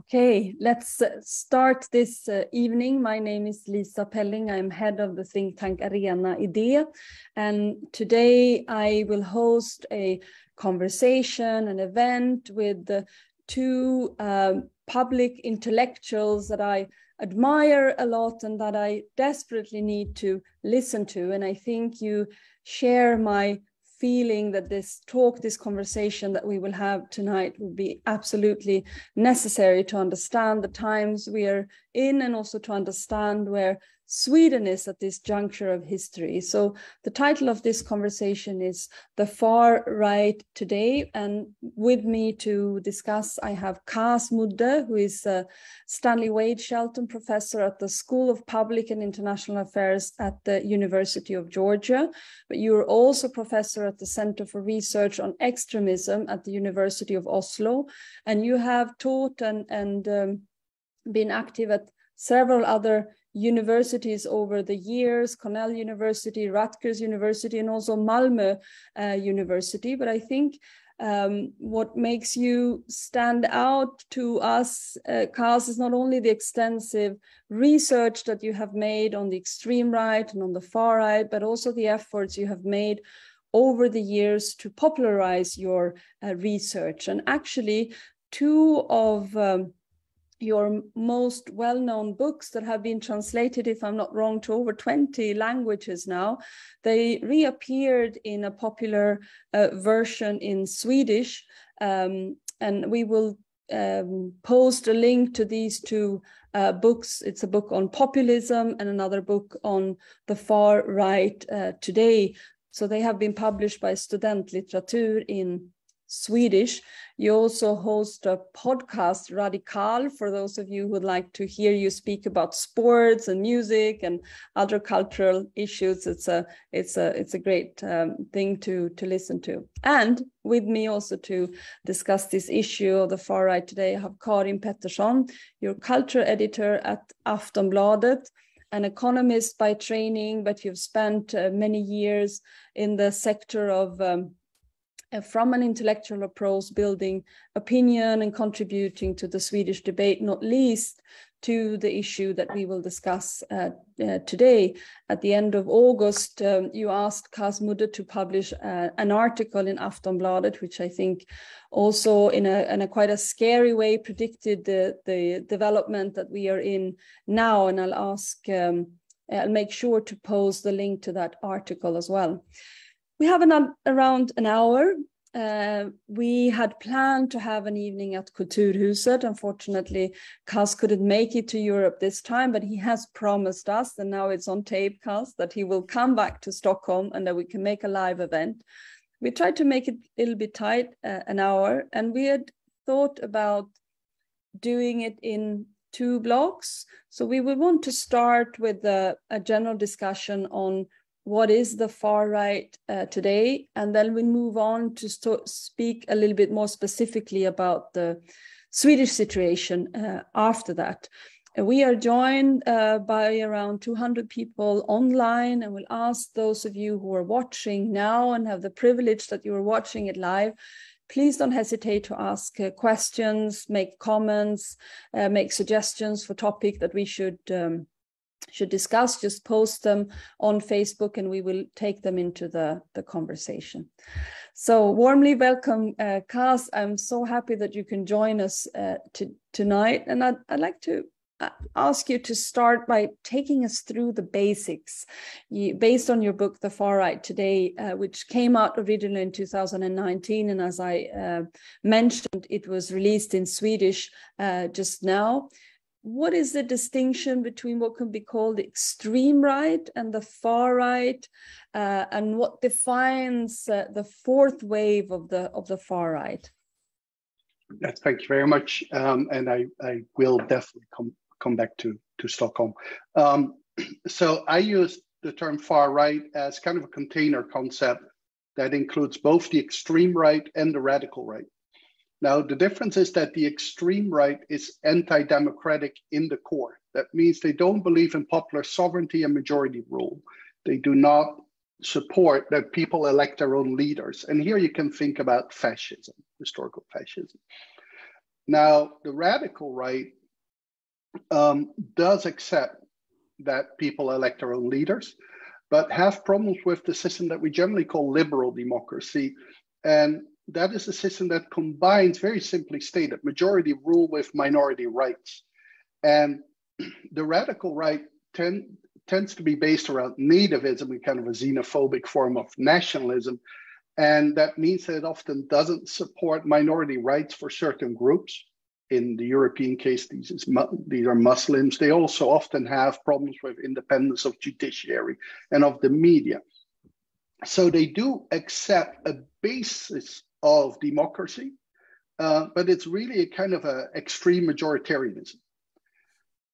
Okay, let's start this evening. My name is Lisa Pelling. I'm head of the think tank Arena Idé. And today I will host a conversation, an event with the two public intellectuals that I admire a lot and that I desperately need to listen to. And I think you share my feeling that this conversation that we will have tonight will be absolutely necessary to understand the times we are in and also to understand where Sweden is at this juncture of history. So the title of this conversation is The Far Right Today. And with me to discuss, I have Cas Mudde, who is a Stanley Wade Shelton professor at the School of Public and International Affairs at the University of Georgia. But you're also professor at the Center for Research on Extremism at the University of Oslo. And you have taught and been active at several other universities over the years, Cornell University, Rutgers University, and also Malmö University. But I think what makes you stand out to us, Cas, is not only the extensive research that you have made on the extreme right and on the far right, but also the efforts you have made over the years to popularize your research. And actually, two of your most well-known books that have been translated, if I'm not wrong, to over 20 languages now, they reappeared in a popular version in Swedish. And we will post a link to these two books. It's a book on populism and another book on the far right today. So they have been published by Studentlitteratur in Swedish. You also host a podcast, Radikal, for those of you who would like to hear you speak about sports and music and other cultural issues. It's a great thing to listen to. And with me also to discuss this issue of the far right today, I have Karin Pettersson, your culture editor at Aftonbladet, an economist by training, but you've spent many years in the sector of from an intellectual approach, building opinion and contributing to the Swedish debate, not least to the issue that we will discuss today. At the end of August, you asked Cas Mudde to publish an article in Aftonbladet, which I think also in a quite a scary way predicted the development that we are in now. And I'll make sure to post the link to that article as well. We have around an hour. We had planned to have an evening at Kulturhuset. Unfortunately, Cas couldn't make it to Europe this time, but he has promised us, and now it's on tape, Cas, that he will come back to Stockholm and that we can make a live event. We tried to make it a little bit tight, an hour, and we had thought about doing it in two blocks. So we would want to start with a general discussion on what is the far right today, and then we move on to speak a little bit more specifically about the Swedish situation after that. We are joined by around 200 people online, and we'll ask those of you who are watching now and have the privilege that you are watching it live, please don't hesitate to ask questions, make comments, make suggestions for topic that we should discuss. Just post them on Facebook and we will take them into the conversation. So warmly welcome, Cas. I'm so happy that you can join us tonight. And I'd like to ask you to start by taking us through the basics based on your book, The Far Right Today, which came out originally in 2019. And as I mentioned, it was released in Swedish just now. What is the distinction between what can be called the extreme right and the far right, and what defines the fourth wave of the far right? Yes, thank you very much, and I will definitely come back to Stockholm. So I use the term far right as kind of a container concept that includes both the extreme right and the radical right. Now, the difference is that the extreme right is anti-democratic in the core. That means they don't believe in popular sovereignty and majority rule. They do not support that people elect their own leaders. And here you can think about fascism, historical fascism. Now, the radical right does accept that people elect their own leaders, but have problems with the system that we generally call liberal democracy. And that is a system that combines, very simply stated, majority rule with minority rights. And the radical right tends to be based around nativism, a kind of a xenophobic form of nationalism. And that means that it often doesn't support minority rights for certain groups. In the European case, these are Muslims. They also often have problems with independence of judiciary and of the media. So they do accept a basis of democracy, but it's really a kind of an extreme majoritarianism.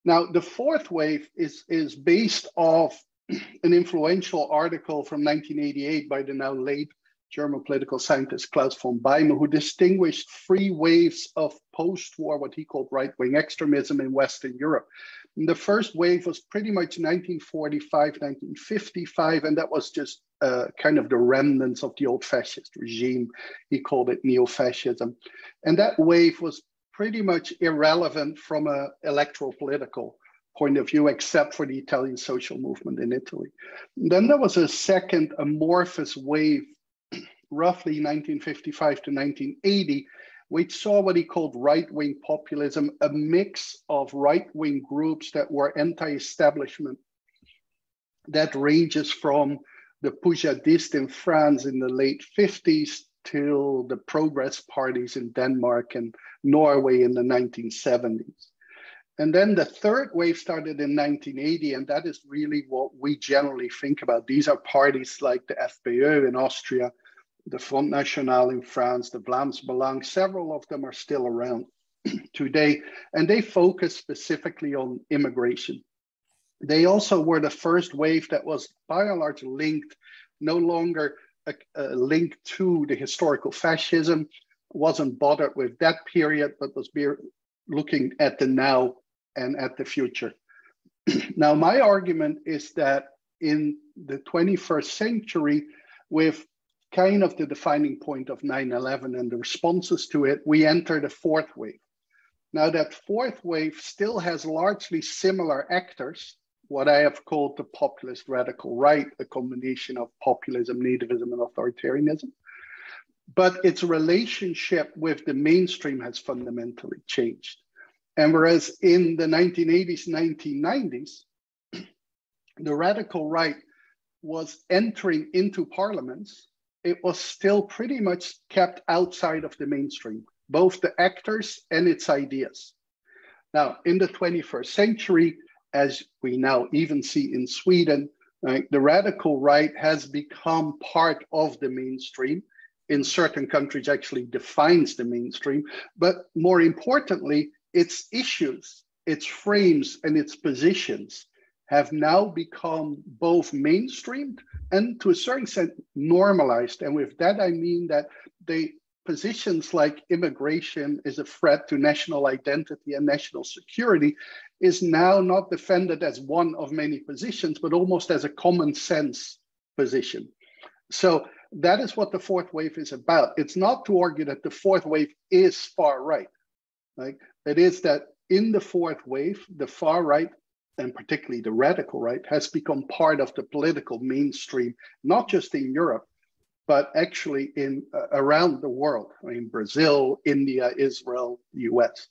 Now, the fourth wave is based off an influential article from 1988 by the now late German political scientist Klaus von Beimer, who distinguished three waves of post-war, what he called right-wing extremism in Western Europe. And the first wave was pretty much 1945, 1955, and that was just kind of the remnants of the old fascist regime. He called it neo-fascism. And that wave was pretty much irrelevant from an electoral political point of view, except for the Italian social movement in Italy. And then there was a second amorphous wave, roughly 1955 to 1980, which saw what he called right-wing populism, a mix of right-wing groups that were anti-establishment that ranges from the Poujadists in France in the late 50s till the Progress parties in Denmark and Norway in the 1970s. And then the third wave started in 1980, and that is really what we generally think about. These are parties like the FPÖ in Austria, the Front National in France, the Vlaams Belang. Several of them are still around today, and they focus specifically on immigration. They also were the first wave that was by and large linked, no longer linked to the historical fascism, wasn't bothered with that period, but was looking at the now and at the future. Now, my argument is that in the 21st century, with kind of the defining point of 9/11 and the responses to it, we enter the fourth wave. Now, that fourth wave still has largely similar actors, what I have called the populist radical right, a combination of populism, nativism, and authoritarianism. But its relationship with the mainstream has fundamentally changed. And whereas in the 1980s, 1990s, the radical right was entering into parliaments, it was still pretty much kept outside of the mainstream, both the actors and its ideas. Now, in the 21st century, as we now even see in Sweden, right, the radical right has become part of the mainstream. In certain countries, actually defines the mainstream. But more importantly, its issues, its frames, and its positions have now become both mainstreamed and to a certain extent normalized. And with that, I mean that the positions like immigration is a threat to national identity and national security is now not defended as one of many positions, but almost as a common sense position. So that is what the fourth wave is about. It's not to argue that the fourth wave is far right. Like, it is that in the fourth wave, the far right, and particularly the radical right, has become part of the political mainstream, not just in Europe, but actually in around the world. I mean, Brazil, India, Israel, the US.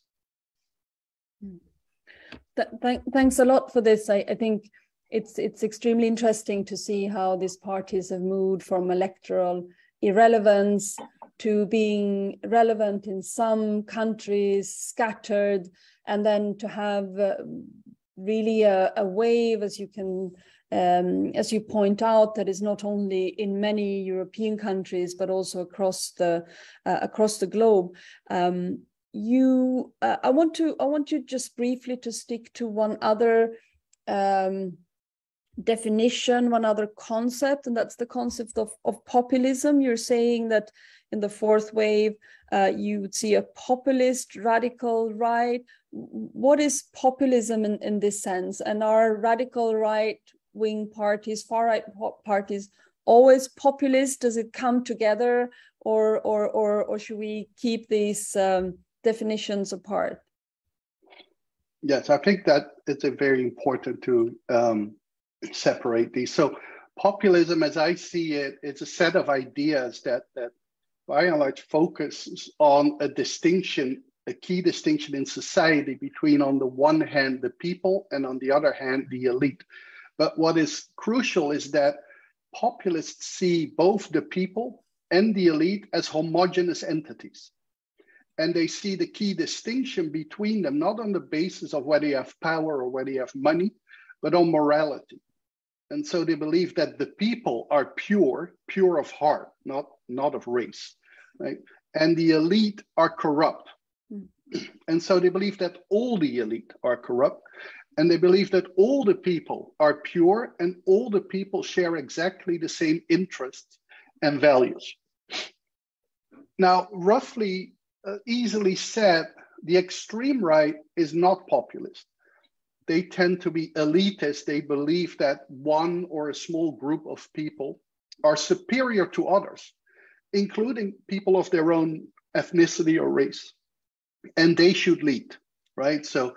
Thanks a lot for this. I think it's extremely interesting to see how these parties have moved from electoral irrelevance to being relevant in some countries, scattered, and then to have really a wave, as you point out, that is not only in many European countries but also across the globe. I want you just briefly to stick to one other definition, one other concept, and that's the concept of populism. You're saying that in the fourth wave, you would see a populist radical right. What is populism in this sense? And are radical right-wing parties, far-right parties, always populist? Does it come together, or should we keep these definitions apart? Yes, I think that it's very important to separate these. So populism, as I see it, is a set of ideas that by and large focuses on a distinction, a key distinction in society between, on the one hand, the people, and on the other hand, the elite. But what is crucial is that populists see both the people and the elite as homogeneous entities. And they see the key distinction between them, not on the basis of whether you have power or whether you have money, but on morality. And so they believe that the people are pure of heart, not of race, right? And the elite are corrupt. And so they believe that all the elite are corrupt, and they believe that all the people are pure and all the people share exactly the same interests and values. Now, roughly, easily said, the extreme right is not populist. They tend to be elitist. They believe that one or a small group of people are superior to others, including people of their own ethnicity or race, and they should lead, right? So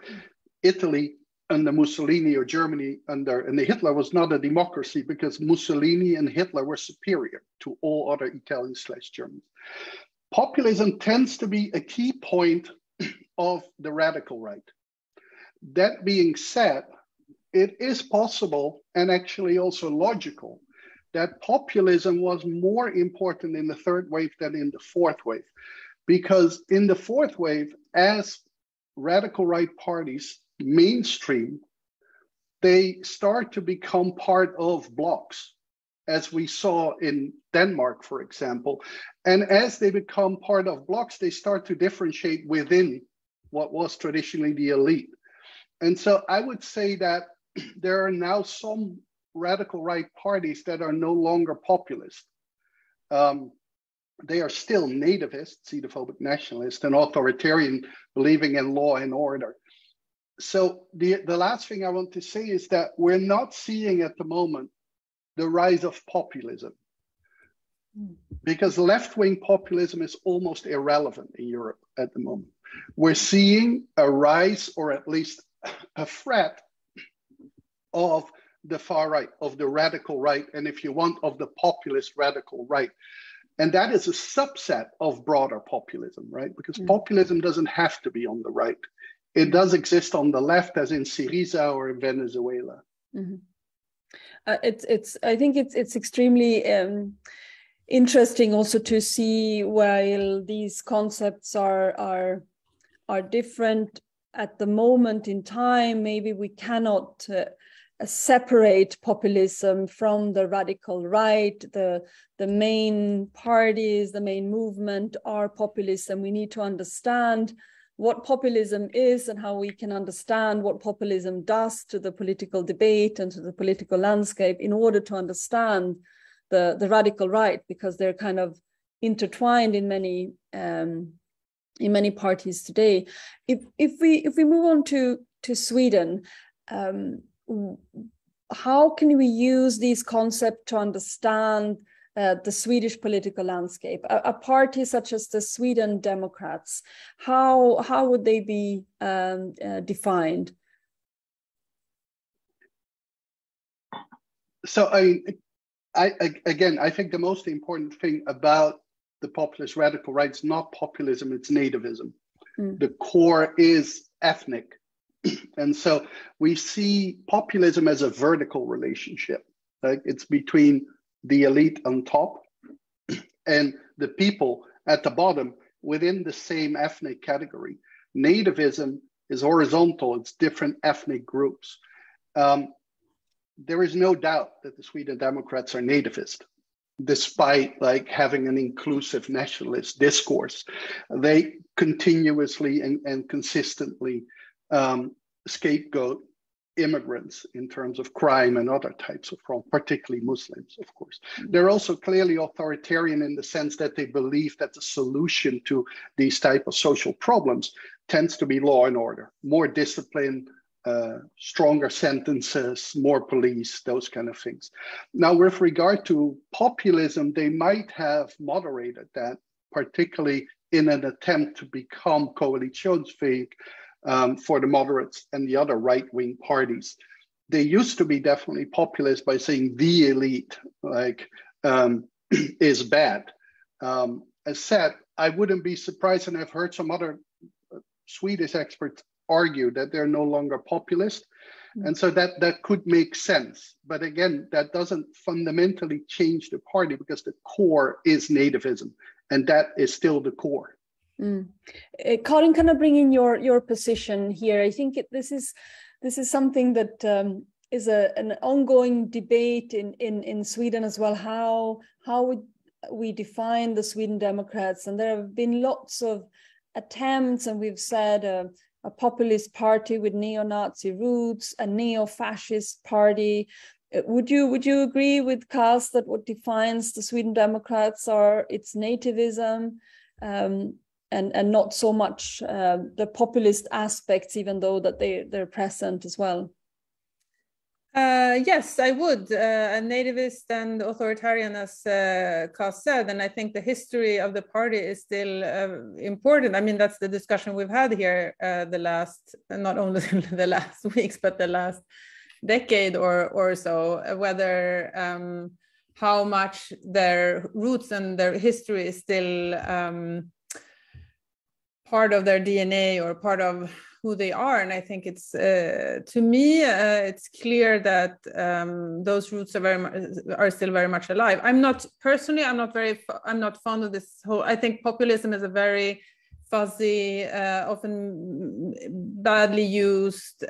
Italy under Mussolini, or Germany and Hitler, was not a democracy because Mussolini and Hitler were superior to all other Italians/Germans. Populism tends to be a key point of the radical right. That being said, it is possible, and actually also logical, that populism was more important in the third wave than in the fourth wave. Because in the fourth wave, as radical right parties mainstream, they start to become part of blocs, as we saw in Denmark, for example. And as they become part of blocs, they start to differentiate within what was traditionally the elite. And so I would say that there are now some radical right parties that are no longer populist. They are still nativist, xenophobic nationalist, and authoritarian, believing in law and order. So the last thing I want to say is that we're not seeing at the moment the rise of populism, because left-wing populism is almost irrelevant in Europe at the moment. We're seeing a rise, or at least a threat, of the far right, of the radical right, and if you want, of the populist radical right. And that is a subset of broader populism, right? Because populism doesn't have to be on the right. It does exist on the left, as in Syriza or in Venezuela. Mm-hmm. I think it's extremely interesting also to see, while these concepts are different at the moment in time, maybe we cannot separate populism from the radical right. The main parties, the main movement are populist, and we need to understand what populism is and how we can understand what populism does to the political debate and to the political landscape in order to understand the radical right, because they're kind of intertwined in many parties today. If we move on to Sweden, how can we use these concepts to understand the Swedish political landscape? A party such as the Sweden Democrats, how would they be defined? So I think the most important thing about the populist radical right is not populism, it's nativism. The core is ethnic. And so we see populism as a vertical relationship. Like it's between the elite on top and the people at the bottom within the same ethnic category. Nativism is horizontal, it's different ethnic groups. There is no doubt that the Sweden Democrats are nativist, despite like having an inclusive nationalist discourse. They continuously and consistently scapegoat immigrants in terms of crime and other types of wrong, particularly Muslims, of course. They're also clearly authoritarian in the sense that they believe that the solution to these type of social problems tends to be law and order, more discipline, stronger sentences, more police, those kind of things. Now, with regard to populism, they might have moderated that, particularly in an attempt to become coalitionsfähig for the moderates and the other right-wing parties. They used to be definitely populist by saying the elite is bad. As said, I wouldn't be surprised, and I've heard some other Swedish experts argue that they're no longer populist. And so that could make sense. But again, that doesn't fundamentally change the party because the core is nativism, and that is still the core. Karin, can I bring in your position here? I think this is something that is an ongoing debate in Sweden as well. How would we define the Sweden Democrats? And there have been lots of attempts, and we've said a populist party with neo-Nazi roots, a neo-fascist party. Would you agree with Cas that what defines the Sweden Democrats are its nativism and not so much the populist aspects, even though that they're present as well? Yes, I would. Nativist and authoritarian, as Cas said, and I think the history of the party is still important. I mean, that's the discussion we've had here not only the last weeks, but the last decade or so, whether how much their roots and their history is still part of their DNA or part of who they are. And I think it's to me it's clear that those roots are still very much alive. I'm not fond of this whole. I think populism is a very fuzzy, often badly used,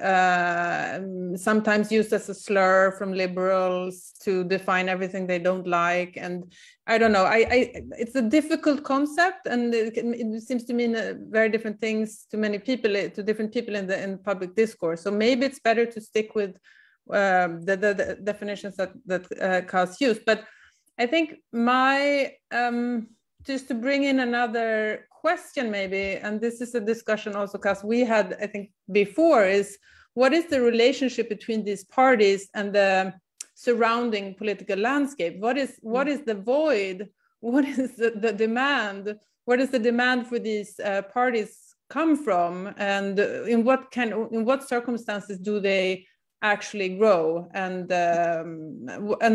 sometimes used as a slur from liberals to define everything they don't like. And I don't know, it's a difficult concept, and it seems to mean very different things to many people, to different people in public discourse. So maybe it's better to stick with the definitions that Cas used. But I think just to bring in another question maybe, and this is a discussion also, Cas, we had, I think, before, is what is the relationship between these parties and the surrounding political landscape? What is the void? What is the demand? Where does the demand for these parties come from? And in what circumstances do they actually grow? And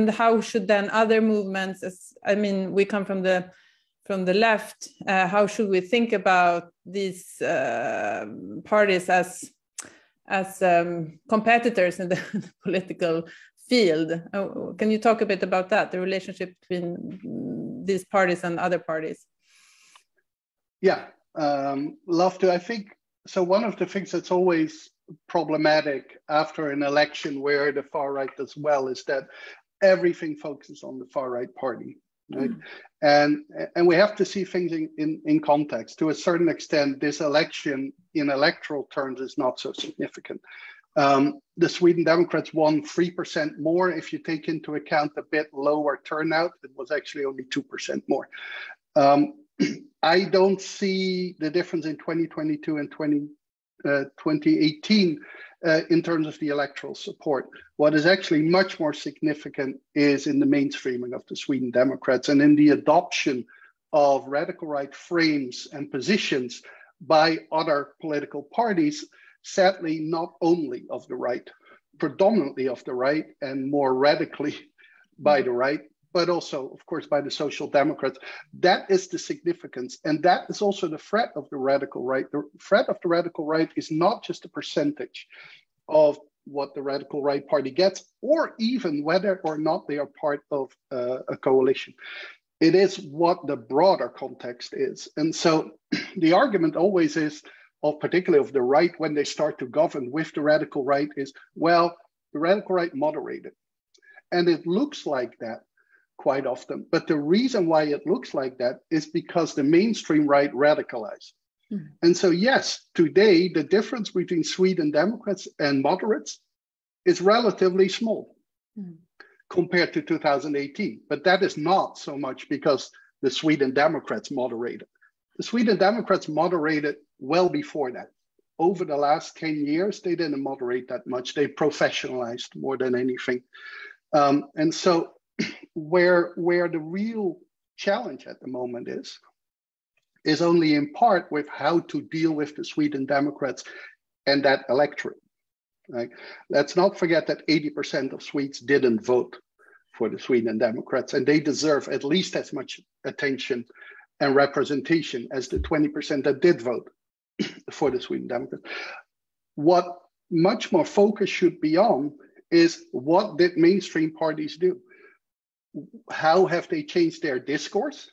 how should then other movements, we come from the left, how should we think about these parties as competitors in the political field? Can you talk a bit about that, the relationship between these parties and other parties? Yeah, love to. I think so. One of the things that's always problematic after an election where the far right does well is that everything focuses on the far right party. Right? And we have to see things in context. To a certain extent, this election in electoral terms is not so significant. The Sweden Democrats won 3% more. If you take into account a bit lower turnout, it was actually only 2% more. I don't see the difference in 2022 and 2018 in terms of the electoral support. What is actually much more significant is in the mainstreaming of the Sweden Democrats and in the adoption of radical right frames and positions by other political parties, sadly, not only of the right, predominantly of the right and more radically by the right, but also, of course, by the Social Democrats. That is the significance. And that is also the threat of the radical right. The threat of the radical right is not just a percentage of what the radical right party gets, or even whether or not they are part of a coalition. It is what the broader context is. And so the argument always is, particularly of the right, when they start to govern with the radical right, is, well, the radical right moderated. And it looks like that quite often. But the reason why it looks like that is because the mainstream right radicalized. And so, yes, today, the difference between Sweden Democrats and moderates is relatively small compared to 2018. But that is not so much because the Sweden Democrats moderated. The Sweden Democrats moderated well before that. Over the last 10 years, they didn't moderate that much. They professionalized more than anything. And so where the real challenge at the moment is only in part with how to deal with the Sweden Democrats and that electorate. Right? Let's not forget that 80% of Swedes didn't vote for the Sweden Democrats, and they deserve at least as much attention and representation as the 20% that did vote for the Sweden Democrats. What much more focus should be on is, what did mainstream parties do? How have they changed their discourse?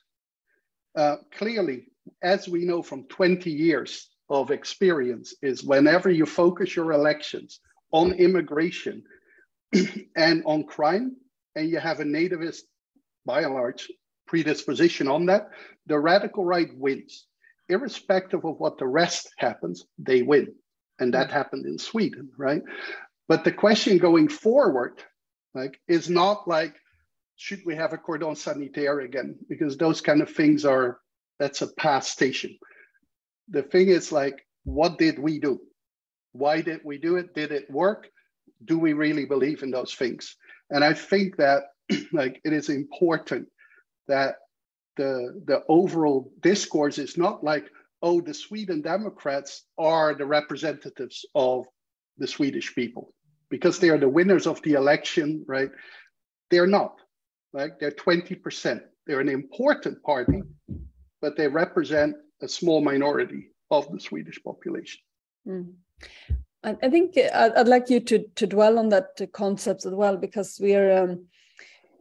Clearly, as we know from 20 years of experience, is whenever you focus your elections on immigration and on crime, and you have a nativist, by and large, predisposition on that, the radical right wins. Irrespective of what the rest happens, they win. And that happened in Sweden, right? But the question going forward, like, is not like, should we have a cordon sanitaire again? Because those kind of things that's a past station. The thing is, like, what did we do? Why did we do it? Did it work? Do we really believe in those things? And I think that like, it is important that the overall discourse is not like, oh, the Sweden Democrats are the representatives of the Swedish people because they are the winners of the election, right? They're not, right? They're 20%. They're an important party, but they represent a small minority of the Swedish population. Mm. I think I'd like you to dwell on that concept as well, because we're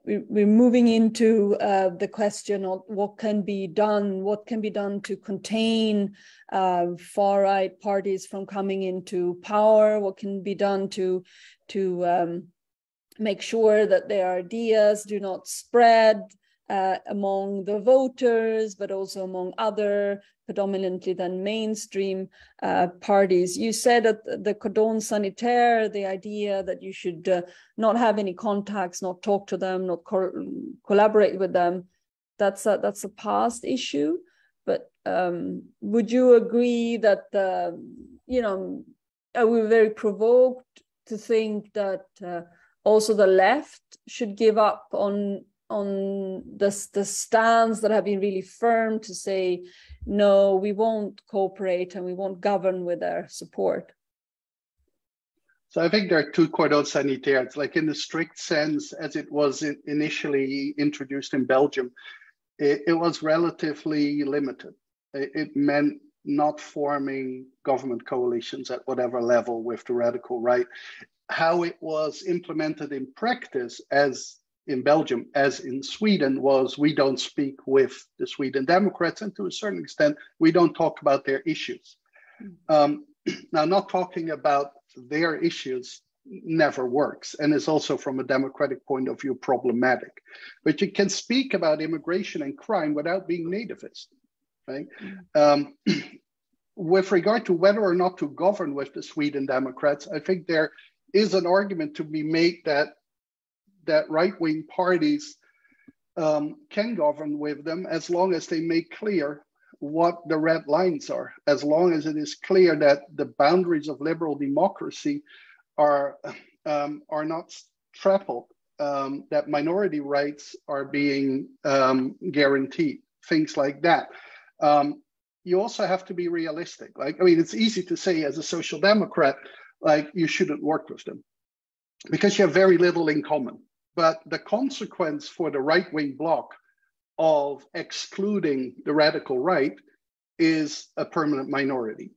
moving into the question of what can be done to contain far-right parties from coming into power, what can be done to make sure that their ideas do not spread among the voters, but also among other predominantly than mainstream parties. You said that the cordon sanitaire, the idea that you should not have any contacts, not talk to them, not collaborate with them, that's a past issue. But would you agree that we're very provoked to think that also the left should give up on the stands that have been really firm to say, no, we won't cooperate and we won't govern with their support? So I think there are two cordon sanitaires, like in the strict sense, as it was initially introduced in Belgium, it was relatively limited. It meant not forming government coalitions at whatever level with the radical right. How it was implemented in practice, as in Belgium, as in Sweden, was we don't speak with the Sweden Democrats, and to a certain extent, we don't talk about their issues. Now, not talking about their issues never works, and is also from a democratic point of view problematic. But you can speak about immigration and crime without being nativist, right? With regard to whether or not to govern with the Sweden Democrats, I think there is an argument to be made that right-wing parties can govern with them as long as they make clear what the red lines are, as long as it is clear that the boundaries of liberal democracy are not trampled, that minority rights are being guaranteed, things like that. You also have to be realistic. It's easy to say as a social democrat, you shouldn't work with them because you have very little in common. But the consequence for the right-wing bloc of excluding the radical right is a permanent minority,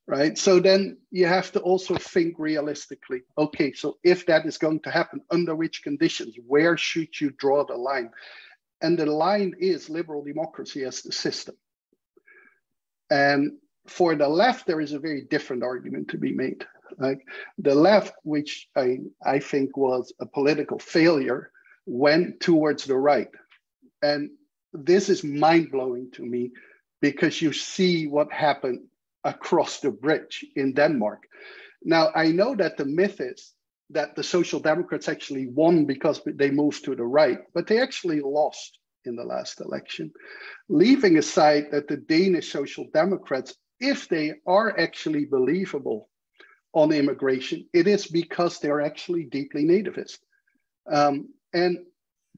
right? So then you have to also think realistically. Okay, so if that is going to happen, under which conditions? Where should you draw the line? And the line is liberal democracy as the system. And for the left, there is a very different argument to be made. The left, which I think was a political failure, went towards the right. And this is mind-blowing to me because you see what happened across the bridge in Denmark. Now, I know that the myth is that the Social Democrats actually won because they moved to the right, but they actually lost in the last election, leaving aside that the Danish Social Democrats, if they are actually believable on immigration, it is because they're actually deeply nativist. And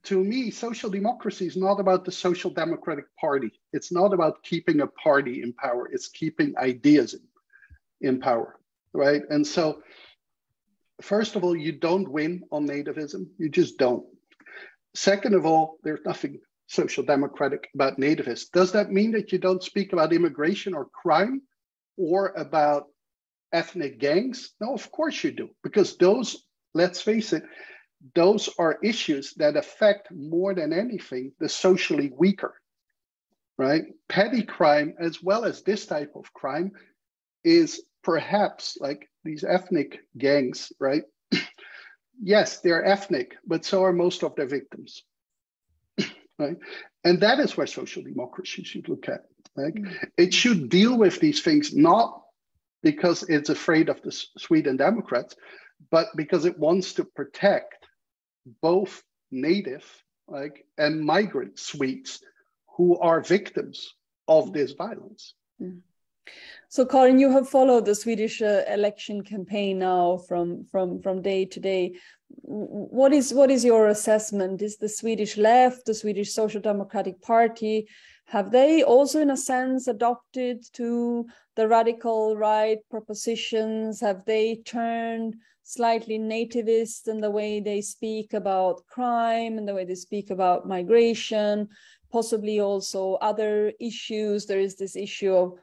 to me, social democracy is not about the Social Democratic Party. It's not about keeping a party in power. It's keeping ideas in power, right? And so, first of all, you don't win on nativism. You just don't. Second of all, there's nothing social democratic about nativists. Does that mean that you don't speak about immigration or crime or about ethnic gangs? No, of course you do, because those, let's face it, those are issues that affect more than anything the socially weaker, right? Petty crime, as well as this type of crime, is perhaps like these ethnic gangs, right? Yes, they're ethnic, but so are most of their victims, right? And that is where social democracy should look at, right? It should deal with these things, not because it's afraid of the Sweden Democrats, but because it wants to protect both native and migrant Swedes who are victims of this violence. So, Karin, you have followed the Swedish election campaign now from day to day. What is your assessment? Is the Swedish left, the Swedish Social Democratic Party, have they also, in a sense, adopted to the radical right propositions? Have they turned slightly nativist in the way they speak about crime and the way they speak about migration, possibly also other issues? There is this issue of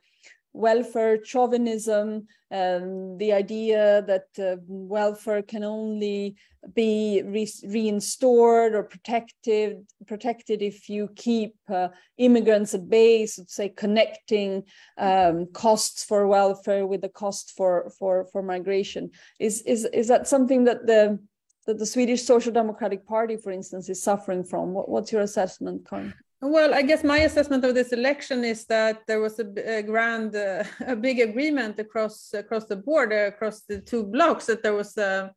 welfare chauvinism, the idea that welfare can only be reinstored or protected if you keep immigrants at bay, so to say, connecting costs for welfare with the cost for migration. Is that something that the Swedish Social Democratic Party, for instance, is suffering from? What's your assessment, Karin? Well, I guess my assessment of this election is that there was a big agreement across the board, across the two blocks, that there was a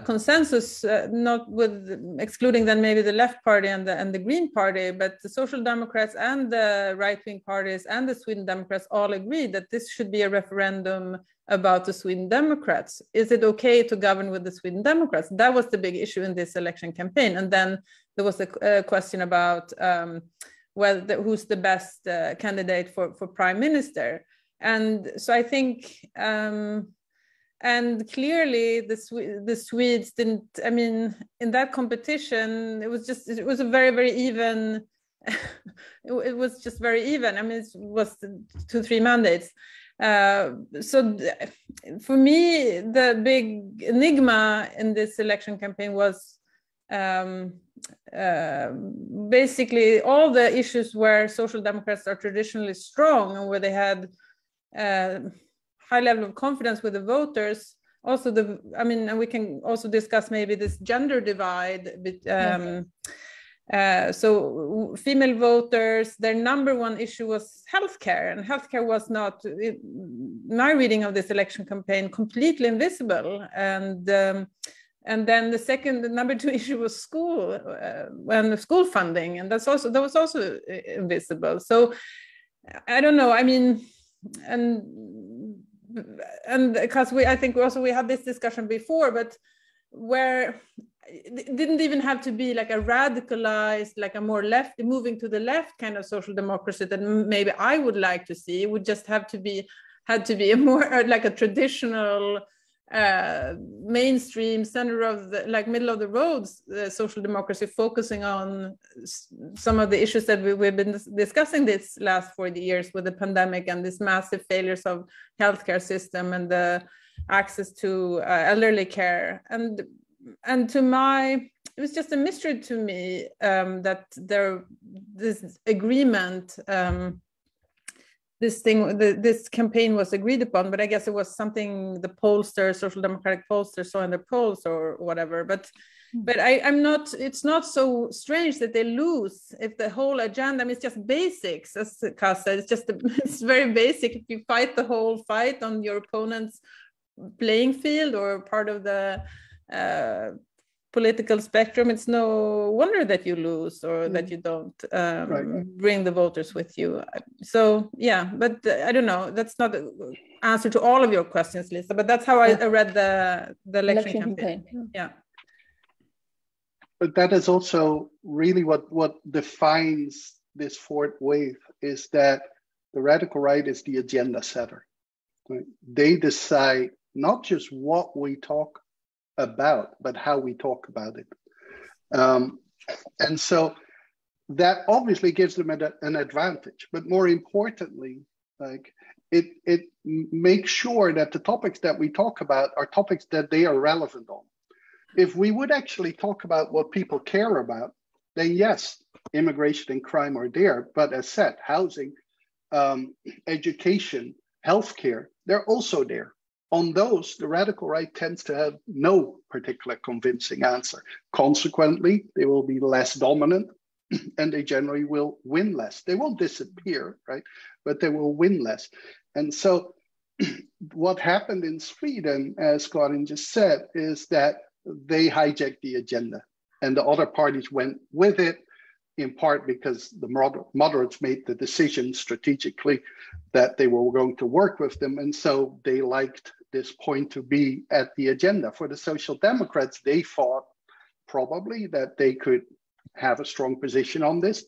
consensus, not with excluding then maybe the left party and the Green Party, but the Social Democrats and the right-wing parties and the Sweden Democrats all agreed that this should be a referendum about the Sweden Democrats. Is it okay to govern with the Sweden Democrats? That was the big issue in this election campaign. And then there was a question about who's the best candidate for prime minister. And so I think, and clearly the Swedes didn't, I mean, in that competition, it was a very, very even, it was just very even. I mean, it was 2-3 mandates. So for me, the big enigma in this election campaign was basically all the issues where Social Democrats are traditionally strong and where they had high level of confidence with the voters. Also, and we can also discuss maybe this gender divide. So female voters, their number one issue was healthcare, and healthcare was not, in my reading of this election campaign, completely invisible. And then the number two issue was school and school funding, and that was also invisible. So I don't know. I mean, and because I think we had this discussion before, but where it didn't even have to be like a radicalized, like a more left, moving to the left kind of social democracy that maybe I would like to see. It would just had to be a more like a traditional mainstream center of the middle of the roads social democracy, focusing on some of the issues that we've been discussing this last 40 years with the pandemic and these massive failures of healthcare system and the access to elderly care. And it was just a mystery to me that this agreement, this campaign was agreed upon, but I guess it was something the pollsters, Social Democratic pollsters saw in their polls or whatever. But it's not so strange that they lose if the whole agenda, I mean, it's just basics, as Cas said, it's very basic. If you fight the whole fight on your opponent's playing field or part of the political spectrum, it's no wonder that you lose or that you don't bring the voters with you. So yeah, but I don't know, that's not the answer to all of your questions, Lisa, but that's how I read the election campaign. Yeah. but that is also really what defines this fourth wave, is that the radical right is the agenda setter. Right? They decide not just what we talk about, but how we talk about it. And so that obviously gives them an advantage, but more importantly, like it makes sure that the topics that we talk about are topics that they are relevant on. If we would actually talk about what people care about, then yes, immigration and crime are there, but as said, housing, education, healthcare, they're also there. On those, the radical right tends to have no particular convincing answer. Consequently, they will be less dominant and they generally will win less. They won't disappear, right? But they will win less. And so what happened in Sweden, as Karin just said, is that they hijacked the agenda and the other parties went with it, in part because the moderates made the decision strategically that they were going to work with them. And so they liked this point to be at the agenda. For the Social Democrats, they thought probably that they could have a strong position on this.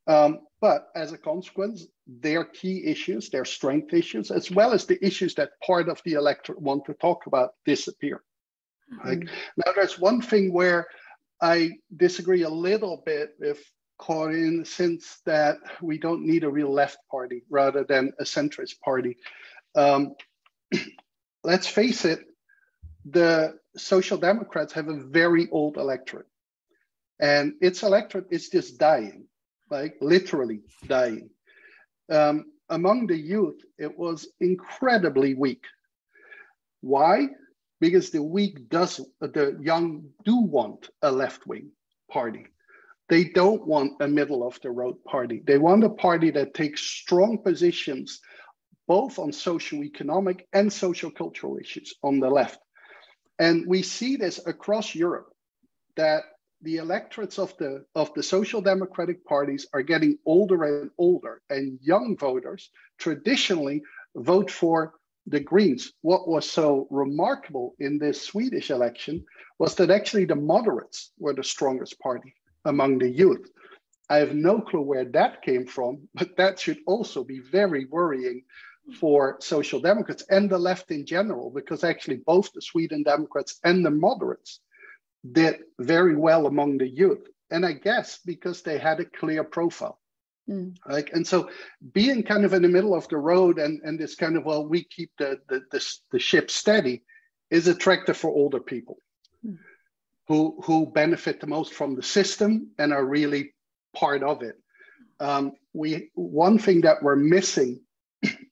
But as a consequence, their key issues, their strength issues, as well as the issues that part of the electorate want to talk about, disappear. Mm-hmm. Like, now, there's one thing where I disagree a little bit with Karin, since that we don't need a real left party rather than a centrist party. Let's face it, the Social Democrats have a very old electorate. And its electorate is just dying, like literally dying. Among the youth, it was incredibly weak. Why? Because the young do want a left-wing party. They don't want a middle-of-the-road party. They want a party that takes strong positions both on socio-economic and social-cultural issues on the left. And we see this across Europe, that the electorates of the social democratic parties are getting older and older, and young voters traditionally vote for the Greens. What was so remarkable in this Swedish election was that actually the moderates were the strongest party among the youth. I have no clue where that came from, but that should also be very worrying for social democrats and the left in general, because actually both the Sweden Democrats and the moderates did very well among the youth. And I guess because they had a clear profile. Like, and so being kind of in the middle of the road and this kind of, well, we keep the ship steady is attractive for older people who benefit the most from the system and are really part of it. One thing that we're missing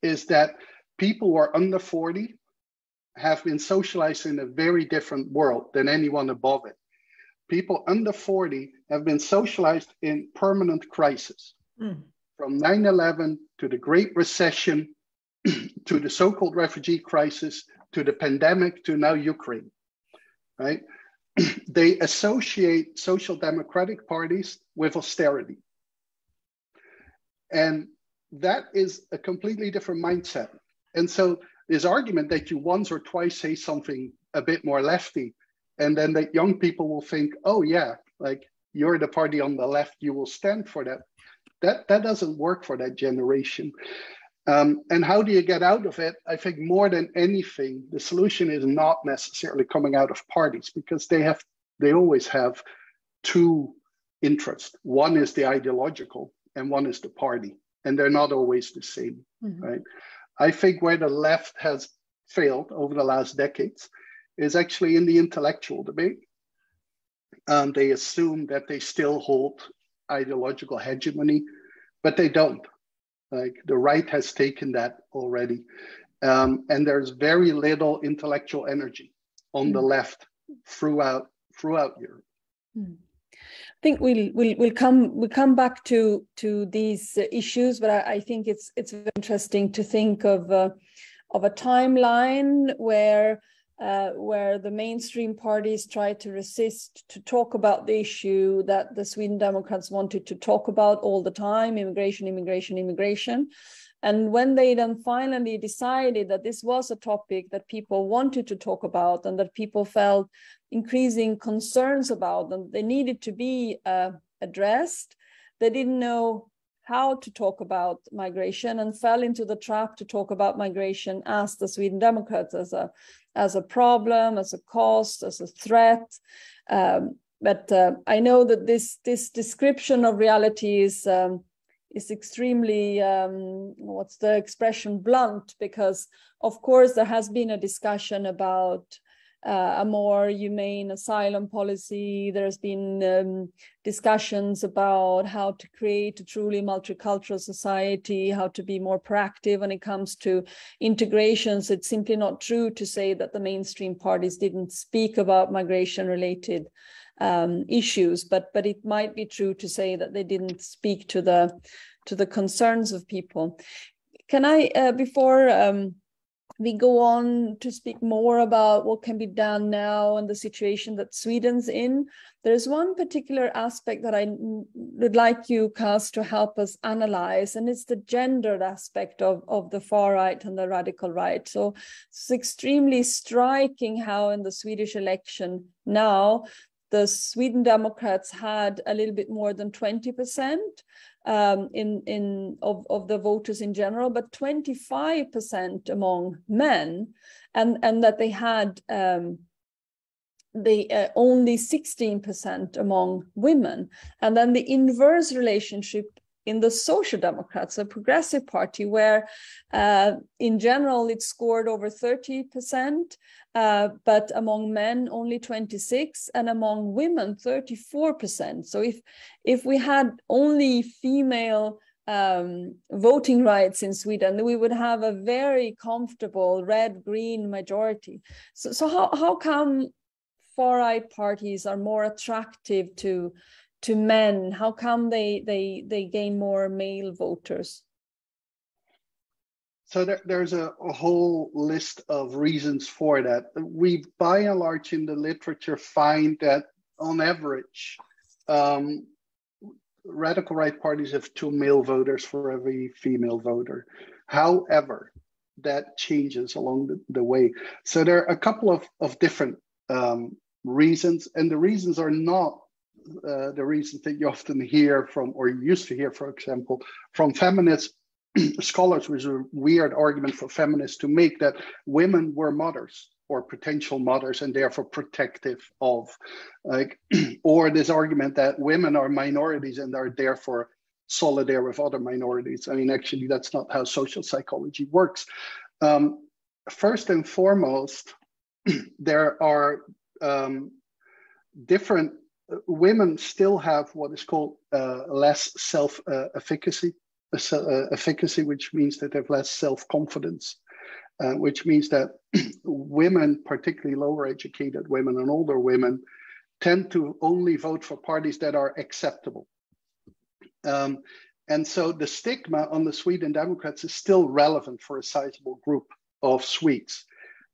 is that people who are under 40 have been socialized in a very different world than anyone above it. People under 40 have been socialized in permanent crisis. From 9/11 to the Great Recession, to the so-called refugee crisis, to the pandemic, to now Ukraine, right? They associate social democratic parties with austerity. And that is a completely different mindset. And so this argument that you once or twice say something a bit more lefty, and then that young people will think, oh yeah, like you're the party on the left, you will stand for that. That doesn't work for that generation. And how do you get out of it? I think more than anything, the solution is not necessarily coming out of parties, because they always have two interests. One is the ideological and one is the party, and they're not always the same, right? I think where the left has failed over the last decades is actually in the intellectual debate. They assume that they still hold ideological hegemony, but they don't. Like, the right has taken that already. And there's very little intellectual energy on the left throughout Europe. I think we'll come back to these issues, but I think it's very interesting to think of a timeline where the mainstream parties tried to resist to talk about the issue that the Sweden Democrats wanted to talk about all the time: immigration. And when they then finally decided that this was a topic that people wanted to talk about and that people felt increasing concerns about and they needed to be addressed, they didn't know how to talk about migration and fell into the trap to talk about migration as the Sweden Democrats, as a problem, as a cost, as a threat. But I know that this description of reality is extremely, what's the expression, blunt, because of course there has been a discussion about a more humane asylum policy. There's been discussions about how to create a truly multicultural society, how to be more proactive when it comes to integrations. It's simply not true to say that the mainstream parties didn't speak about migration-related issues, but it might be true to say that they didn't speak to the concerns of people. Can I, before we go on to speak more about what can be done now and the situation that Sweden's in, there's one particular aspect that I would like you, Cas, to help us analyze, and it's the gendered aspect of the far right and the radical right. So it's extremely striking how in the Swedish election now, the Sweden Democrats had a little bit more than 20% of the voters in general, but 25% among men, and that they had only 16% among women. And then the inverse relationship in the Social Democrats, a progressive party, where in general it scored over 30%, but among men only 26%, and among women 34%. So if we had only female voting rights in Sweden, we would have a very comfortable red-green majority. So how come far-right parties are more attractive to men? How come they gain more male voters? So there's a whole list of reasons for that. We, by and large, in the literature find that on average, radical right parties have 2 male voters for every female voter. However, that changes along the way. So there are a couple of different reasons, and the reasons are not the reasons that you often hear from, or used to hear, for example, from feminist scholars, which is a weird argument for feminists to make, that women were mothers or potential mothers and therefore protective of, like, or this argument that women are minorities and are therefore solidary with other minorities. I mean, actually, that's not how social psychology works. First and foremost, there are different, women still have what is called less self-efficacy, which means that they have less self-confidence, which means that women, particularly lower educated women and older women, tend to only vote for parties that are acceptable. And so the stigma on the Sweden Democrats is still relevant for a sizable group of Swedes.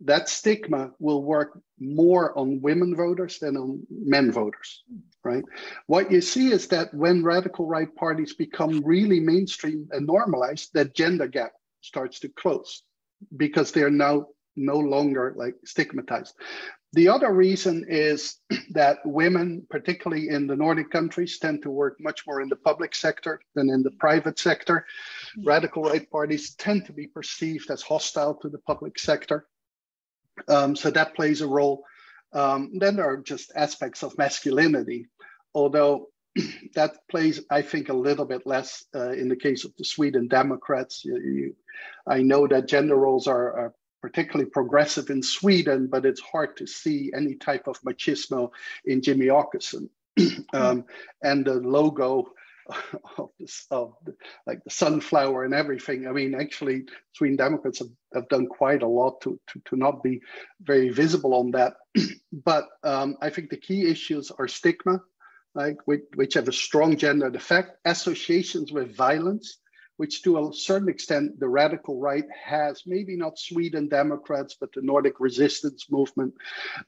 That stigma will work more on women voters than on men voters, right? What you see is that when radical right parties become really mainstream and normalized, that gender gap starts to close because they're now no longer like stigmatized. The other reason is that women, particularly in the Nordic countries, tend to work much more in the public sector than in the private sector. Radical right parties tend to be perceived as hostile to the public sector. So that plays a role. Then there are just aspects of masculinity, although that plays, I think, a little bit less in the case of the Sweden Democrats. I know that gender roles are particularly progressive in Sweden, but it's hard to see any type of machismo in Jimmy Åkesson. And the logo of like the sunflower and everything. I mean, actually, Sweden Democrats have done quite a lot to not be very visible on that. But I think the key issues are stigma, like which have a strong gendered effect, associations with violence, which to a certain extent the radical right has, maybe not Sweden Democrats, but the Nordic resistance movement.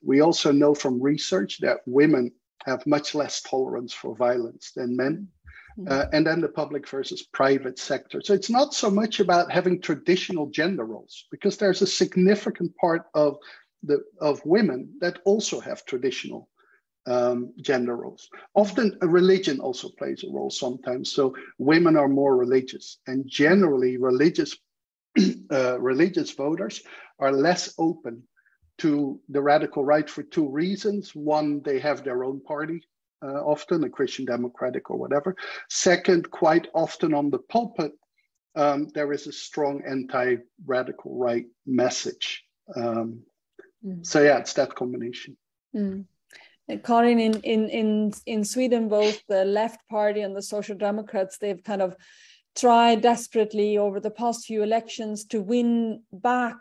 We also know from research that women have much less tolerance for violence than men. and then the public versus private sector. So it's not so much about having traditional gender roles, because there's a significant part of women that also have traditional gender roles. Often a religion also plays a role sometimes. So women are more religious, and generally religious voters are less open to the radical right for two reasons. One, they have their own party, often a Christian Democratic or whatever. Second, quite often on the pulpit, there is a strong anti-radical right message. So yeah, it's that combination. Karin, in Sweden, both the left party and the Social Democrats, they've kind of tried desperately over the past few elections to win back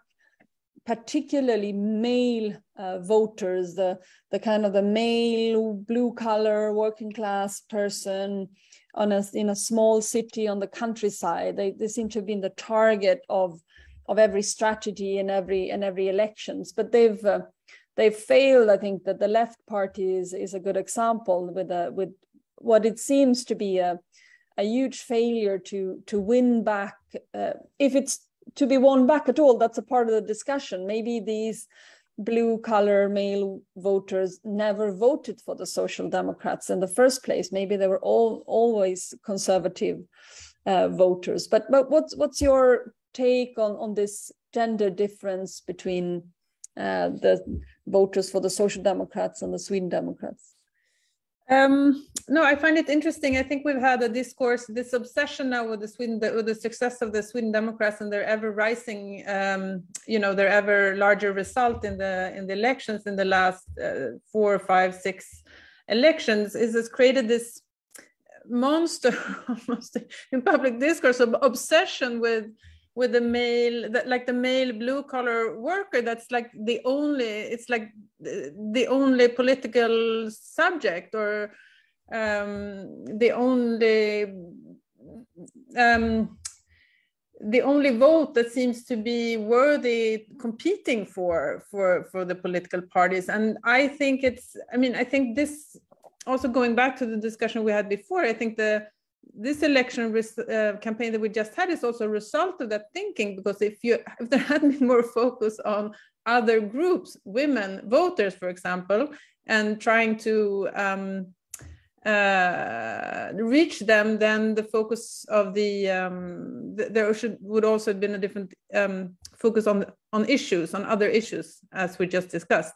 particularly male voters, the kind of the male blue collar working class person in a small city on the countryside. They seem to have been the target of every strategy in every elections, but they've failed. I think that the left party is a good example with what it seems to be a huge failure to win back. If it's to be won back at all, that's a part of the discussion. Maybe these blue collar male voters never voted for the Social Democrats in the first place. Maybe they were always conservative voters. But what's your take on this gender difference between the voters for the Social Democrats and the Sweden Democrats? No, I find it interesting. I think we've had a discourse, this obsession now with the success of the Sweden Democrats and their ever rising, their ever larger result in the elections in the last 4, 5, 6 elections has created this monster almost in public discourse of obsession with the male, like the male blue collar worker. That's like the only political subject, or the only vote that seems to be worthy competing for the political parties. And I think I think this, also going back to the discussion we had before, I think this election campaign that we just had is also a result of that thinking, because if there had been more focus on other groups, women voters, for example, and trying to reach them, then the focus of there would also have been a different focus on issues, on other issues, as we just discussed.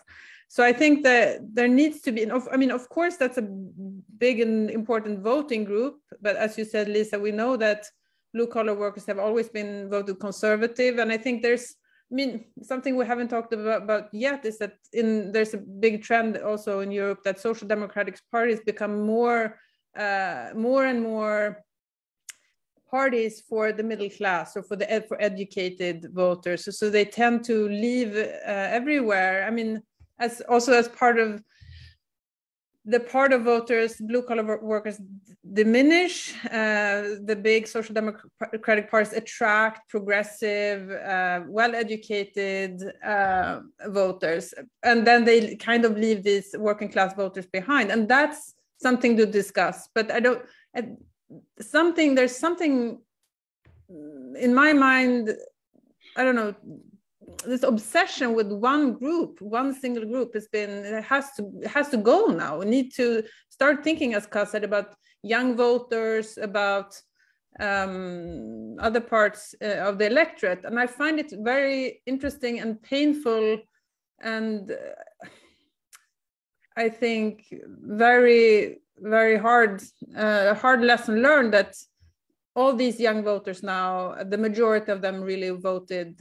So I think that there needs to be, of course, that's a big and important voting group. But as you said, Lisa, we know that blue-collar workers have always been voted conservative. And I think something we haven't talked about yet is that there's a big trend also in Europe that social democratic parties become more and more parties for the middle class, or for educated voters. So they tend to leave everywhere. As part of voters, blue-collar workers diminish. The big social democratic parties attract progressive, well-educated voters, and then they kind of leave these working-class voters behind, and that's something to discuss. But there's something in my mind. I don't know. This obsession with one single group has to go now. We need to start thinking, as Cas said, about young voters, about other parts of the electorate. And I find it very interesting and painful, and I think very, very hard lesson learned, that all these young voters now, the majority of them really voted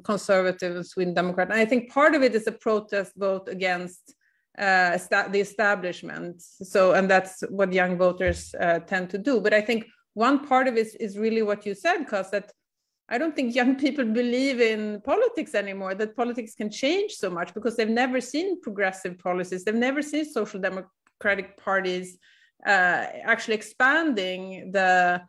conservative and Sweden Democrat. And I think part of it is a protest vote against the establishment. And that's what young voters tend to do. But I think one part of it is really what you said, Cas, that I don't think young people believe in politics anymore, that politics can change so much, because they've never seen progressive policies. They've never seen social democratic parties actually expanding the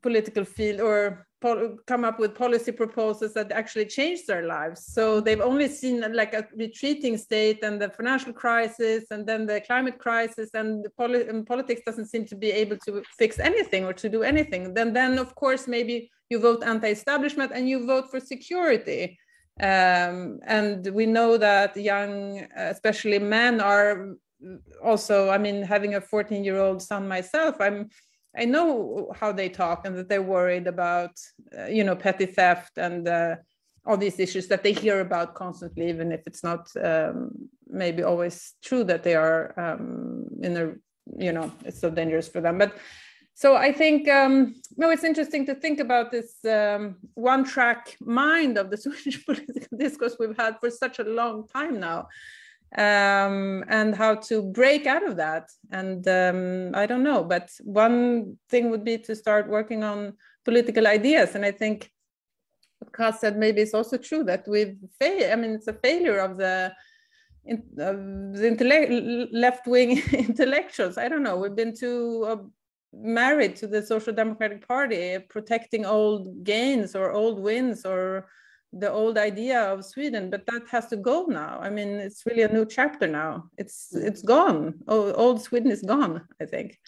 political field, or come up with policy proposals that actually change their lives. So they've only seen like a retreating state and the financial crisis and then the climate crisis, and politics doesn't seem to be able to fix anything or to do anything. Then of course, maybe you vote anti-establishment and you vote for security. And we know that young, especially men, are also, I mean, having a 14-year-old son myself, I know how they talk, and that they're worried about, petty theft and all these issues that they hear about constantly, even if it's not maybe always true that they are it's so dangerous for them. But so I think, it's interesting to think about this one-track mind of the Swedish political discourse we've had for such a long time now. And how to break out of that. And I don't know, but one thing would be to start working on political ideas. And I think what Cas said maybe is also true, that we've failed. I mean, it's a failure of the left-wing intellectuals. I don't know, we've been too married to the Social Democratic Party, protecting old gains or old wins or the old idea of Sweden, but that has to go now. I mean, it's really a new chapter now. It's gone. Old Sweden is gone, I think.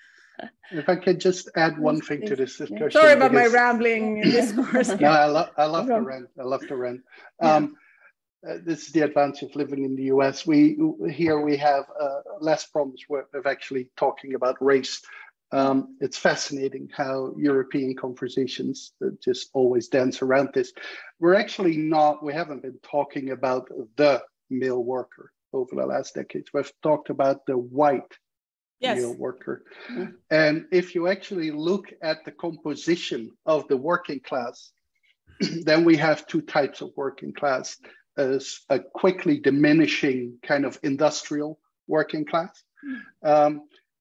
If I could just add one thing to this discussion. Sorry about my rambling discourse. No, I love to rant. I love to rant. This is the advantage of living in the US. We have less problems with actually talking about race. It's fascinating how European conversations just always dance around this. We haven't been talking about the male worker over the last decades. We've talked about the white male worker. Mm-hmm. And if you actually look at the composition of the working class, then we have two types of working class: as a quickly diminishing kind of industrial working class,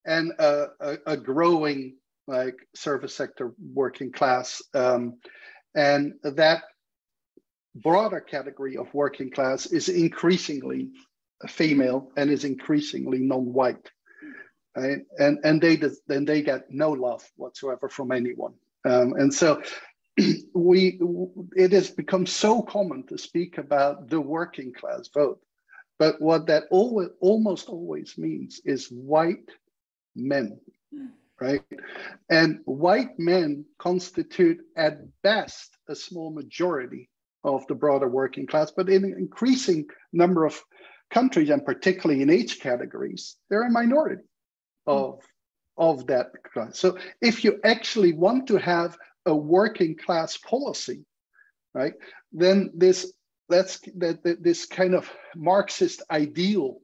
and a growing like service sector working class. And that broader category of working class is increasingly female and is increasingly non-white, right? And they get no love whatsoever from anyone. And so it has become so common to speak about the working class vote. But what that almost always means is white men, right? And white men constitute at best a small majority of the broader working class, but in an increasing number of countries, and particularly in age categories, they're a minority of that class. So if you actually want to have a working class policy, right, then this kind of Marxist ideal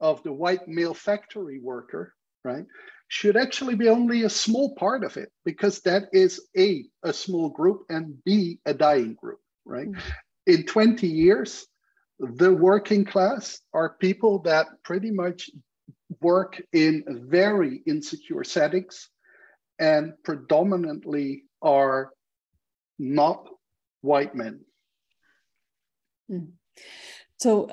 of the white male factory worker, right, should actually be only a small part of it, because that is a small group, and B, a dying group, right? Mm-hmm. In 20 years, the working class are people that pretty much work in very insecure settings and predominantly are not white men. Mm. So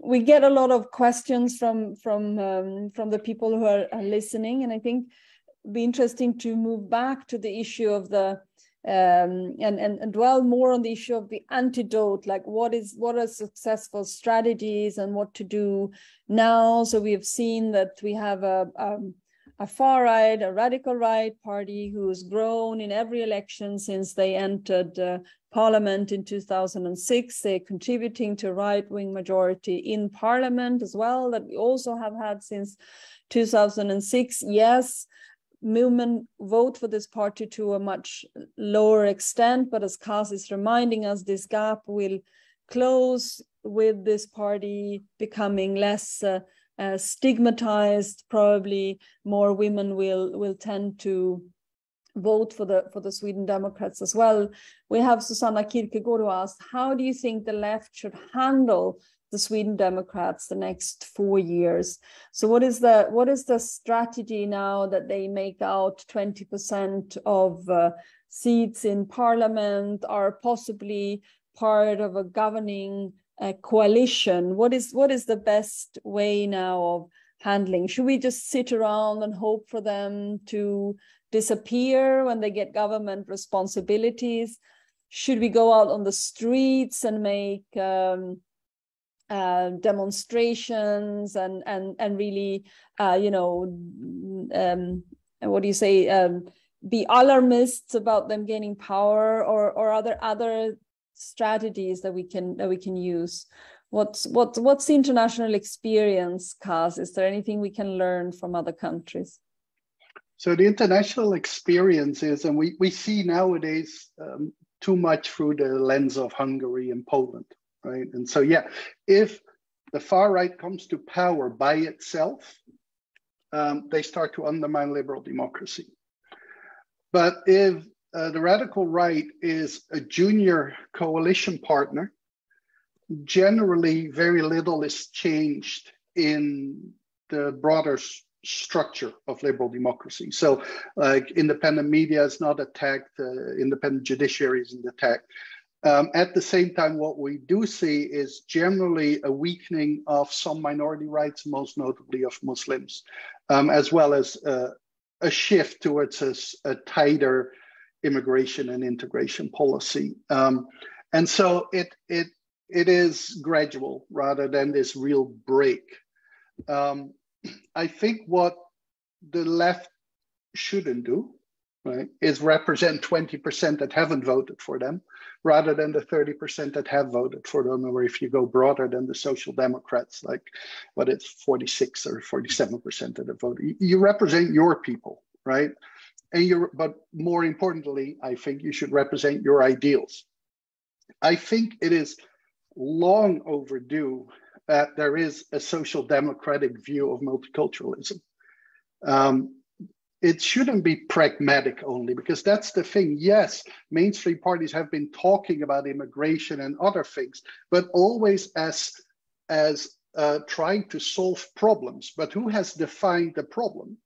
we get a lot of questions from the people who are listening, and I think it'd be interesting to move back to the issue of the and dwell more on the issue of the antidote, like what are successful strategies and what to do now. So we have seen that we have a far right, a radical right party who's grown in every election since they entered parliament in 2006. They're contributing to right-wing majority in parliament as well, that we also have had since 2006. Yes, women vote for this party to a much lower extent, but as Cas is reminding us, this gap will close with this party becoming less stigmatized. Probably more women will tend to vote for the Sweden Democrats as well. We have Susanna Kierkegaard who asked, how do you think the left should handle the Sweden Democrats the next 4 years? So what is the strategy now that they make out 20% of seats in parliament, are possibly part of a governing coalition? What is the best way now of handling? Should we just sit around and hope for them to disappear when they get government responsibilities? Should we go out on the streets and make demonstrations and really, what do you say, be alarmists about them gaining power, or are there other strategies that we can use? What's the international experience, Cas? Is there anything we can learn from other countries? So the international experience is, and we see nowadays too much through the lens of Hungary and Poland, right? And so, yeah, if the far right comes to power by itself, they start to undermine liberal democracy. But if the radical right is a junior coalition partner, generally very little is changed in the broader structure of liberal democracy. So like independent media is not attacked, independent judiciary isn't attacked. At the same time, what we do see is generally a weakening of some minority rights, most notably of Muslims, as well as a shift towards a tighter immigration and integration policy. And so it is gradual rather than this real break. I think what the left shouldn't do, right, is represent 20% that haven't voted for them, rather than the 30% that have voted for them, or if you go broader than the Social Democrats, like what it's 46 or 47% that have voted. You represent your people, right? And but more importantly, I think you should represent your ideals. I think it is long overdue that there is a social democratic view of multiculturalism. It shouldn't be pragmatic only, because that's the thing. Yes, mainstream parties have been talking about immigration and other things, but always as trying to solve problems. But who has defined the problem?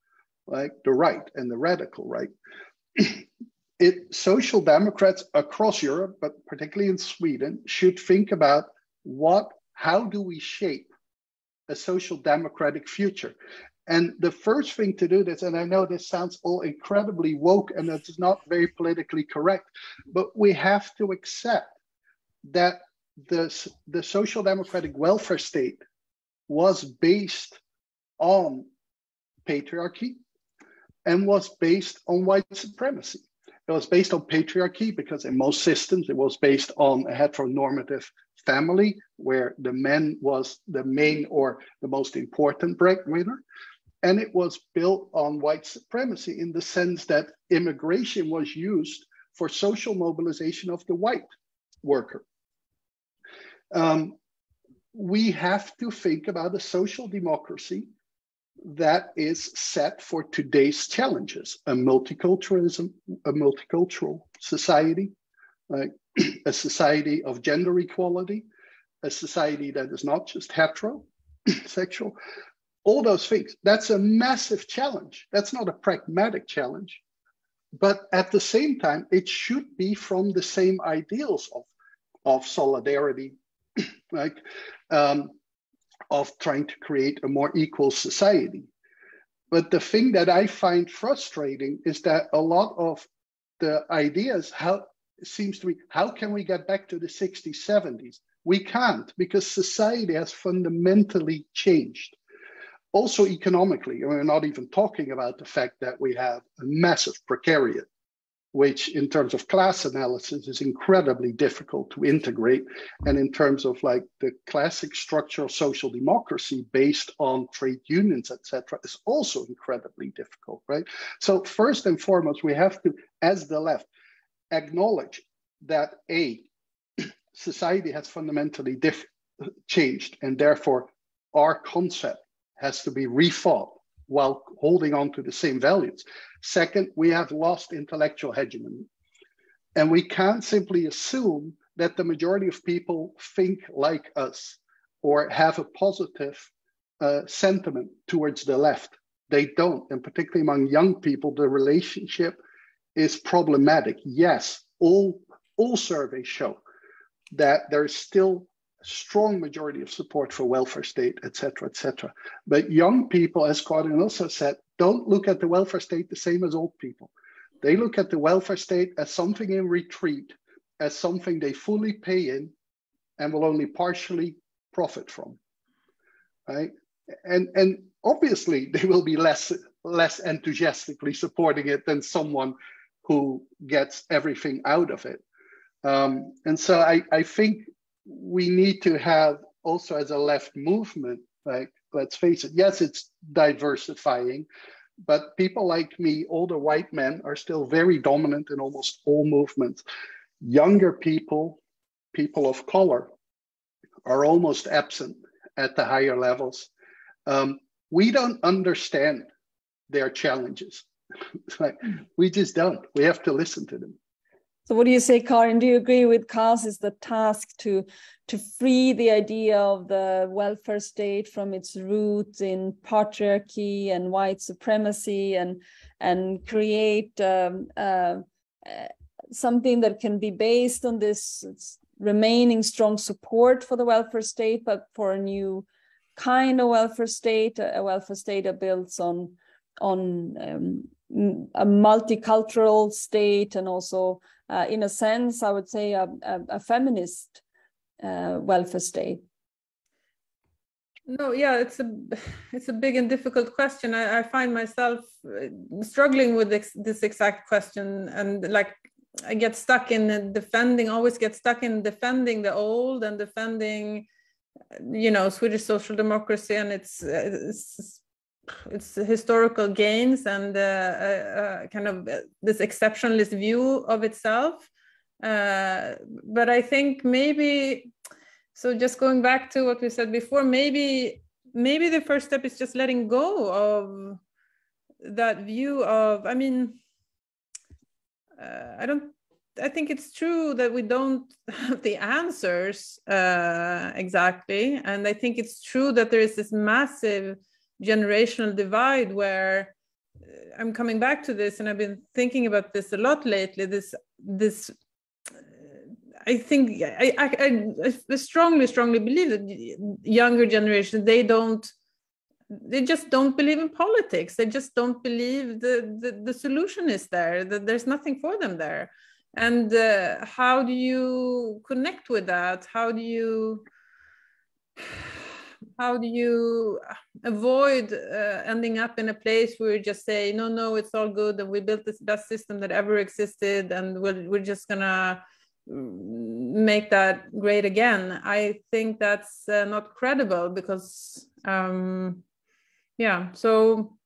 Like the right and the radical right. Social democrats across Europe, but particularly in Sweden, should think about how do we shape a social democratic future? And the first thing to do this, and I know this sounds all incredibly woke and it's not very politically correct, but we have to accept that the social democratic welfare state was based on patriarchy and was based on white supremacy. It was based on patriarchy because in most systems, it was based on a heteronormative family where the man was the main or the most important breadwinner. And it was built on white supremacy in the sense that immigration was used for social mobilization of the white worker. We have to think about a social democracy that is set for today's challenges, a multicultural society, a society of gender equality, a society that is not just heterosexual, all those things. That's a massive challenge. That's not a pragmatic challenge. But at the same time, it should be from the same ideals of solidarity, of trying to create a more equal society. But the thing that I find frustrating is that a lot of the ideas seems to be, how can we get back to the 60s, 70s? We can't, because society has fundamentally changed. Also economically, we're not even talking about the fact that we have a massive precariat, which in terms of class analysis is incredibly difficult to integrate. And in terms of like the classic structure of social democracy based on trade unions, etc., is also incredibly difficult, right? So first and foremost, we have to, as the left, acknowledge that society has fundamentally changed, and therefore our concept has to be rethought while holding on to the same values. Second, we have lost intellectual hegemony. And we can't simply assume that the majority of people think like us or have a positive sentiment towards the left. They don't, and particularly among young people, the relationship is problematic. Yes, all surveys show that there is still strong majority of support for welfare state, et cetera, et cetera. But young people, as Karin also said, don't look at the welfare state the same as old people. They look at the welfare state as something in retreat, as something they fully pay in and will only partially profit from, right? And obviously they will be less enthusiastically supporting it than someone who gets everything out of it. And so I think we need to have also as a left movement, like, let's face it, yes, it's diversifying, but people like me, older white men, are still very dominant in almost all movements. Younger people, people of color, are almost absent at the higher levels. We don't understand their challenges. Like, we just don't. We have to listen to them. So what do you say, Karin? Do you agree with Cas? Is the task to free the idea of the welfare state from its roots in patriarchy and white supremacy, and create something that can be based on this remaining strong support for the welfare state, but for a new kind of welfare state, a welfare state that builds on a multicultural state, and also in a sense, I would say a feminist welfare state? No, yeah, it's a big and difficult question. I find myself struggling with this exact question, and like I get stuck in always get stuck in defending the old and defending, Swedish social democracy and its historical gains and kind of this exceptionalist view of itself. But I think maybe, so just going back to what we said before, maybe the first step is just letting go of that view of, I think it's true that we don't have the answers exactly. And I think it's true that there is this massive generational divide where I'm coming back to this, and I've been thinking about this a lot lately. I think I strongly believe that younger generation, they just don't believe in politics. They just don't believe the solution is there, that there's nothing for them there. And how do you connect with that? How do you avoid ending up in a place where you just say, no, it's all good, and we built this best system that ever existed, and we're just gonna make that great again? I think that's not credible, because so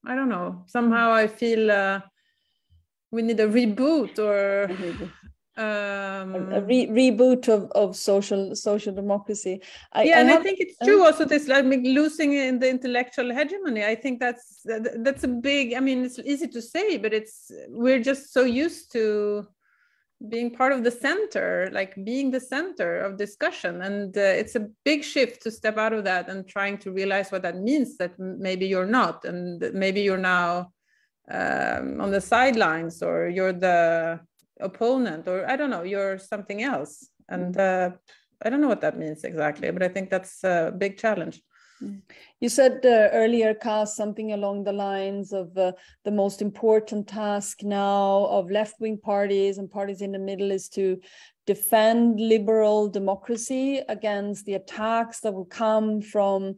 I don't know, somehow I feel we need a reboot, or a reboot of social democracy. I think it's true also, this losing in the intellectual hegemony. I think that's a big, it's easy to say, but we're just so used to being part of the center, like being the center of discussion, and it's a big shift to step out of that and trying to realize what that means, that maybe you're not, and maybe you're now on the sidelines, or you're the opponent, or I don't know, you're something else. And I don't know what that means exactly, but I think that's a big challenge. You said earlier, Cas, something along the lines of the most important task now of left-wing parties and parties in the middle is to defend liberal democracy against the attacks that will come from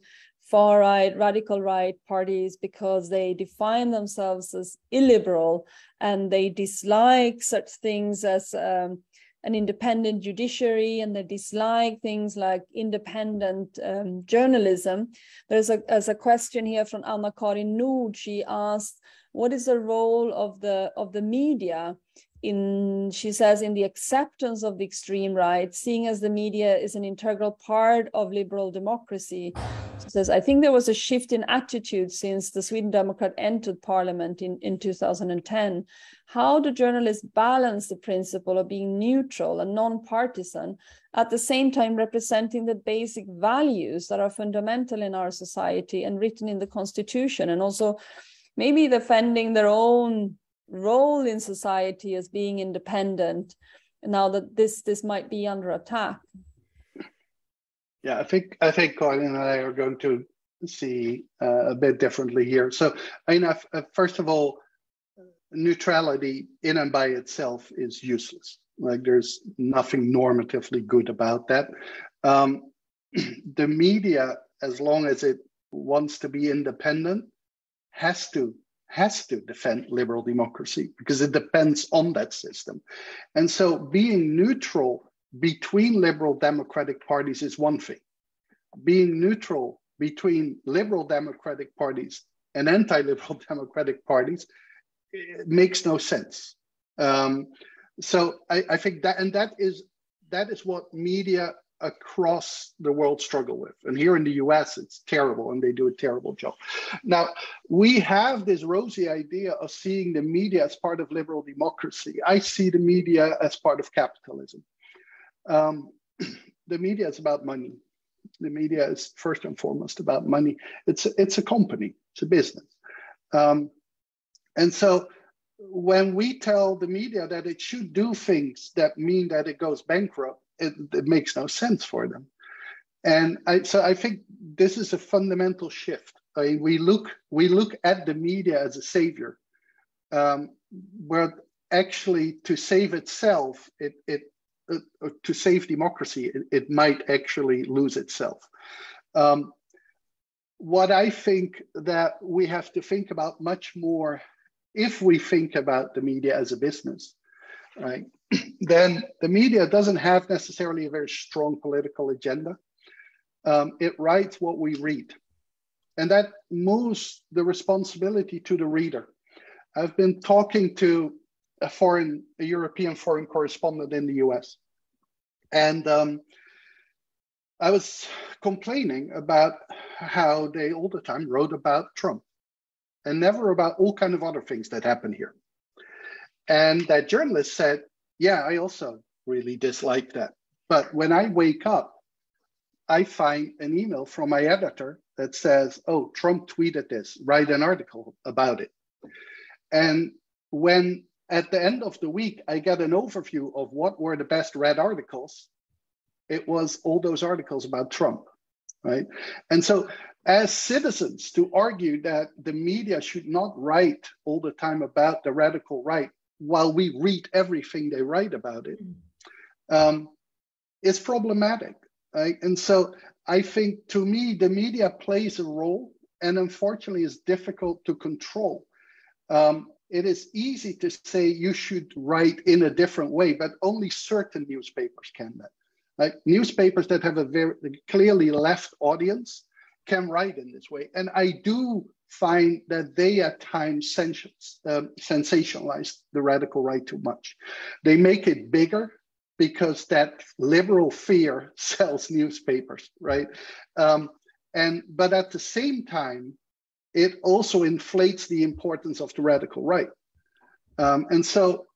far-right, radical right parties, because they define themselves as illiberal, and they dislike such things as an independent judiciary, and they dislike things like independent journalism. There's a question here from Anna-Karin Nord. She asked, what is the role of the media she says, in the acceptance of the extreme right, seeing as the media is an integral part of liberal democracy? She says, I think there was a shift in attitude since the Sweden Democrat entered parliament in 2010. How do journalists balance the principle of being neutral and non-partisan, at the same time representing the basic values that are fundamental in our society and written in the Constitution, and also maybe defending their own role in society as being independent, now that this might be under attack? Yeah, I think Karin and I are going to see a bit differently here. So, I mean, first of all, neutrality in and by itself is useless. Like, there's nothing normatively good about that. The media, as long as it wants to be independent, has to defend liberal democracy because it depends on that system. And so being neutral between liberal democratic parties is one thing. Being neutral between liberal democratic parties and anti-liberal democratic parties, it makes no sense. So I think that is what media across the world struggle with. And here in the US, it's terrible, and they do a terrible job. Now, we have this rosy idea of seeing the media as part of liberal democracy. I see the media as part of capitalism. The media is about money. The media is first and foremost about money. It's a company, it's a business. And so when we tell the media that it should do things that mean that it goes bankrupt, it makes no sense for them. And so I think this is a fundamental shift. We look at the media as a savior, where actually to save itself, to save democracy, it might actually lose itself. What I think that we have to think about much more, if we think about the media as a business, right, then the media doesn't have necessarily a very strong political agenda. It writes what we read, and that moves the responsibility to the reader. I've been talking to a European foreign correspondent in the US, and I was complaining about how they all the time wrote about Trump and never about all kind of other things that happen here. And that journalist said, yeah, I also really dislike that. But when I wake up, I find an email from my editor that says, oh, Trump tweeted this, write an article about it. And when at the end of the week, I get an overview of what were the best read articles, it was all those articles about Trump, right? And so as citizens, to argue that the media should not write all the time about the radical right while we read everything they write about it, is problematic, right? And so I think, to me, the media plays a role, and unfortunately is difficult to control. It is easy to say you should write in a different way, but only certain newspapers can that. Like newspapers that have a very clearly left audience can write in this way. And I do find that they at times sensationalize the radical right too much. They make it bigger because that liberal fear sells newspapers, right? But at the same time, it also inflates the importance of the radical right. And so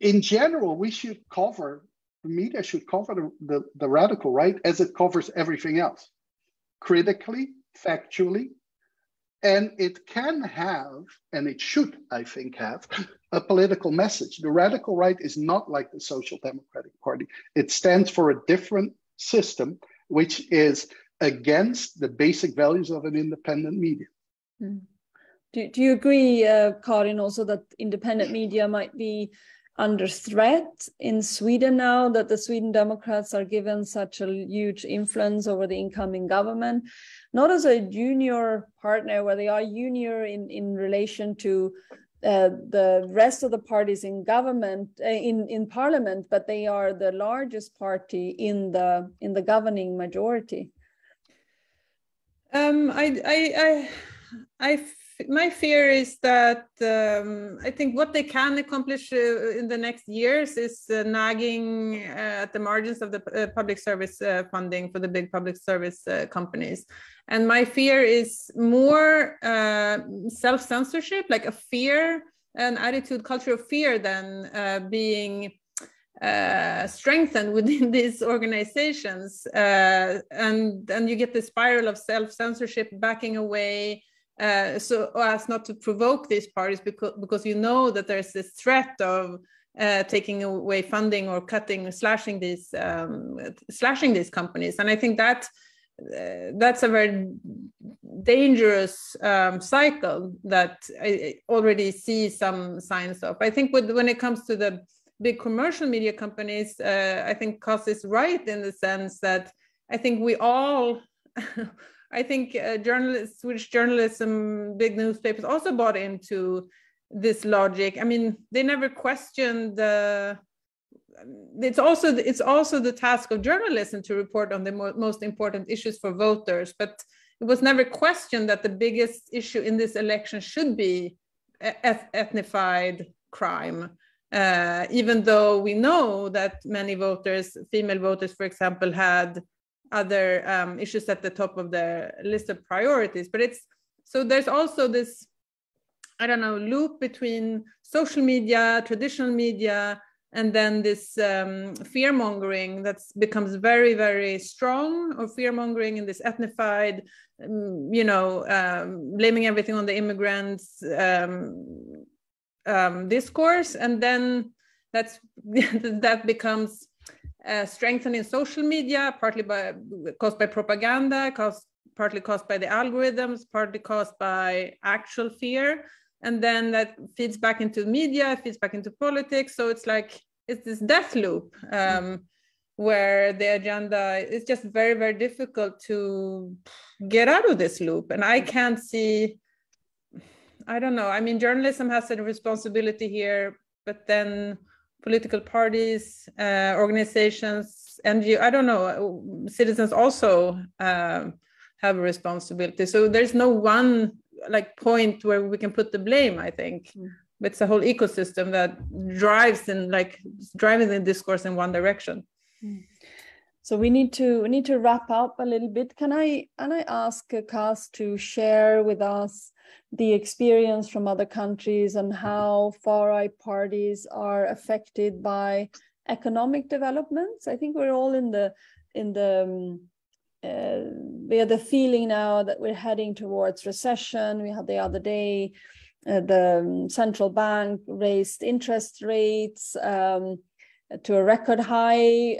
in general, the media should cover the radical right as it covers everything else, critically, factually, and it can have, and it should, I think, have a political message. The radical right is not like the Social Democratic Party. It stands for a different system, which is against the basic values of an independent media. Do you agree, Karin, also that independent media might be under threat in Sweden now, that the Sweden Democrats are given such a huge influence over the incoming government, not as a junior partner where they are junior in relation to the rest of the parties in government, in parliament, but they are the largest party in the governing majority? My fear is that I think what they can accomplish in the next years is nagging at the margins of the public service funding for the big public service companies. And my fear is more self-censorship, like a fear, an attitude, culture of fear than being strengthened within these organizations. And you get the spiral of self-censorship backing away, so as not to provoke these parties, because you know that there's this threat of taking away funding or slashing these companies. And I think that's a very dangerous cycle that I already see some signs of. I think when it comes to the big commercial media companies, I think Cas is right in the sense that I think we all, I think journalists, Swedish journalism, big newspapers also bought into this logic. I mean, they never questioned it's also the task of journalism to report on the most important issues for voters, but it was never questioned that the biggest issue in this election should be ethnified crime, even though we know that many voters, female voters, for example, had other issues at the top of their list of priorities. But so there's also this, I don't know, loop between social media, traditional media, and then this fear-mongering that becomes very, very strong, or fear-mongering in this ethnified, blaming everything on the immigrants discourse. And then that becomes strengthened in social media, partly caused by propaganda, partly caused by the algorithms, partly caused by actual fear. And then that feeds back into media, feeds back into politics. So it's this death loop where the agenda is just very, very difficult to get out of this loop. And I can't see, I don't know. I mean, journalism has a responsibility here, but then political parties, organizations, NGO, I don't know, citizens also have a responsibility. So there's no one point where we can put the blame, I think. It's a whole ecosystem that drives driving the discourse in one direction. So we need to wrap up a little bit. Can I ask Cas to share with us the experience from other countries and how far-right parties are affected by economic developments? I think we're all we have the feeling now that we're heading towards recession. We had the other day, the central bank raised interest rates to a record high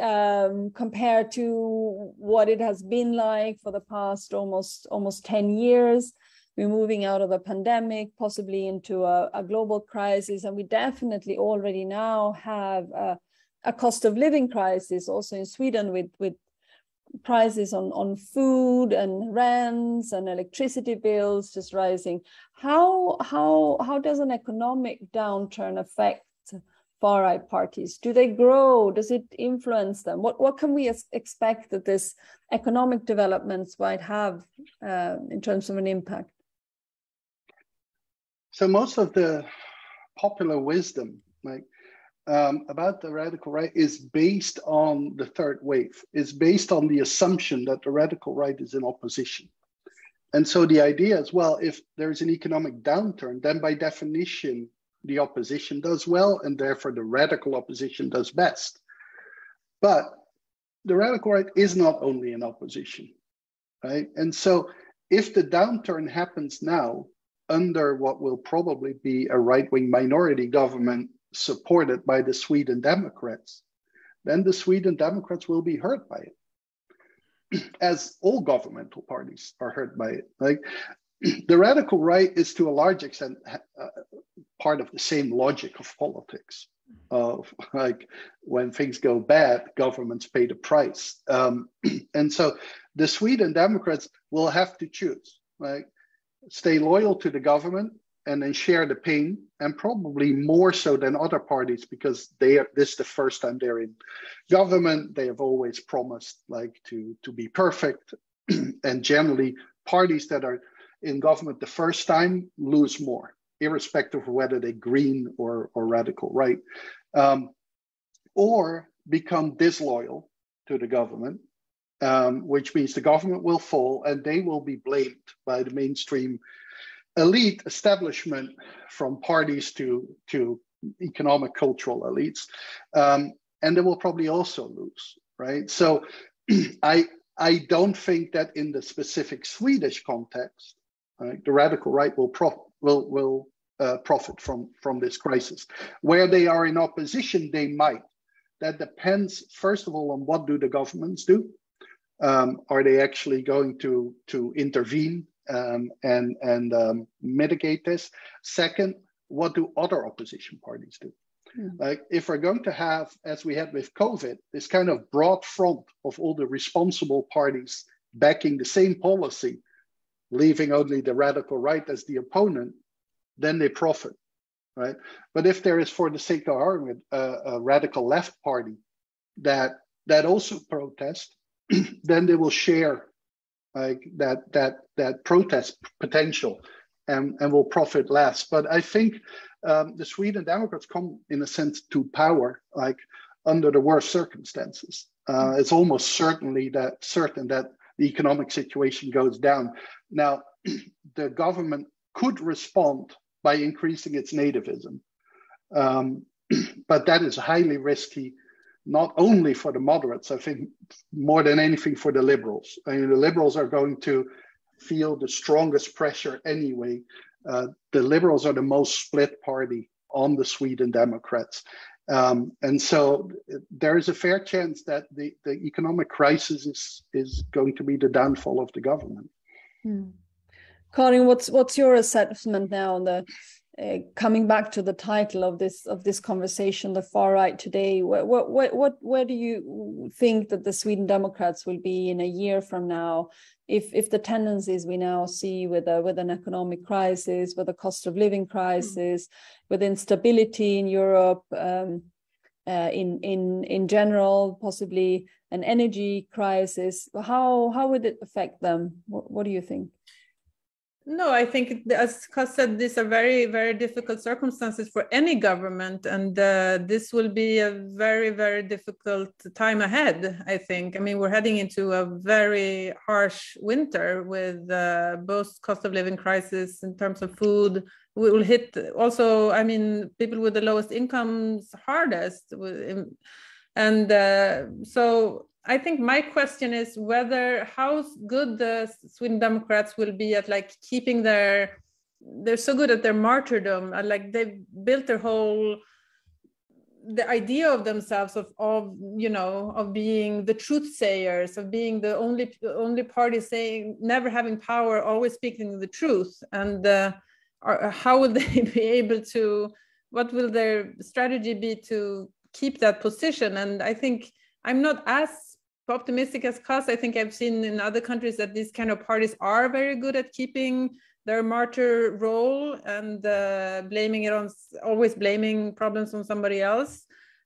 compared to what it has been like for the past almost 10 years. We're moving out of a pandemic, possibly into a global crisis, and we definitely already now have a cost of living crisis also in Sweden with prices on food and rents and electricity bills just rising. How does an economic downturn affect far-right parties? Do they grow? Does it influence them? What can we expect that this economic developments might have in terms of an impact? So most of the popular wisdom, about the radical right is based on the third wave, is based on the assumption that the radical right is in opposition. And so the idea is, well, if there's an economic downturn, then by definition, the opposition does well, and therefore the radical opposition does best. But the radical right is not only in opposition, right? And so if the downturn happens now under what will probably be a right-wing minority government supported by the Sweden Democrats, then the Sweden Democrats will be hurt by it, as all governmental parties are hurt by it. The radical right is to a large extent part of the same logic of politics, of when things go bad, governments pay the price. And so the Sweden Democrats will have to choose, stay loyal to the government and then share the pain, and probably more so than other parties because this is the first time they're in government. They have always promised to be perfect, and generally parties that are in government the first time lose more, irrespective of whether they're green or radical right, or become disloyal to the government, which means the government will fall and they will be blamed by the mainstream elite establishment, from parties to economic cultural elites, and they will probably also lose, right? So I don't think that in the specific Swedish context, the radical right will profit from this crisis. Where they are in opposition, they might. That depends, first of all, on what do the governments do. Are they actually going to intervene and mitigate this? Second, what do other opposition parties do? Like if we're going to have, as we had with COVID, this kind of broad front of all the responsible parties backing the same policy, leaving only the radical right as the opponent, then they profit, right? But if there is, for the sake of argument, a radical left party that also protests, then they will share like that protest potential and will profit less. But I think the Sweden Democrats come, in a sense, to power like under the worst circumstances. It's almost certain that the economic situation goes down. Now, the government could respond by increasing its nativism, but that is highly risky, not only for the moderates, I think more than anything for the liberals. I mean, the liberals are going to feel the strongest pressure anyway. The liberals are the most split party on the Sweden Democrats. And so there is a fair chance that the economic crisis is going to be the downfall of the government. Karin, what's your assessment now on the coming back to the title of this conversation, the far right today? Where do you think that the Sweden Democrats will be in a year from now, if the tendencies we now see with an economic crisis, with a cost of living crisis, with instability in Europe, in general, possibly an energy crisis? How would it affect them? What do you think? No, I think, as Cas said, these are very, very difficult circumstances for any government, and this will be a very, very difficult time ahead, I think. I mean, we're heading into a very harsh winter with both cost of living crisis in terms of food. We will hit also, I mean, people with the lowest incomes hardest. And so I think my question is how good the Sweden Democrats will be at like keeping they're so good at their martyrdom, and like they've built their whole, the idea of themselves of being the truth sayers, of being the only party saying, never having power, always speaking the truth. And how will they be able to, what will their strategy be to keep that position? And I think I'm not as optimistic as Cas. I think I've seen in other countries that these kind of parties are very good at keeping their martyr role and always blaming problems on somebody else.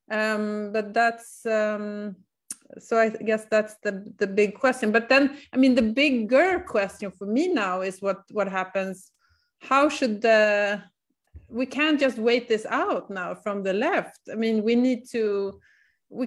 But that's, so I guess that's the big question. But then, I mean, the bigger question for me now is what happens. How should we can't just wait this out now from the left. I mean, we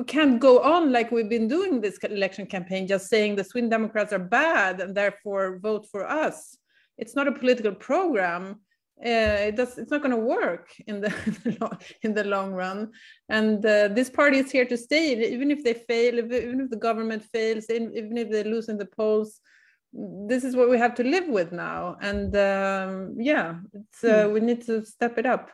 can't go on like we've been doing this election campaign, just saying the Sweden Democrats are bad and therefore vote for us. It's not a political program. It's not going to work in the long run. And this party is here to stay, even if they fail, even if the government fails, even if they lose in the polls. This is what we have to live with now. And we need to step it up.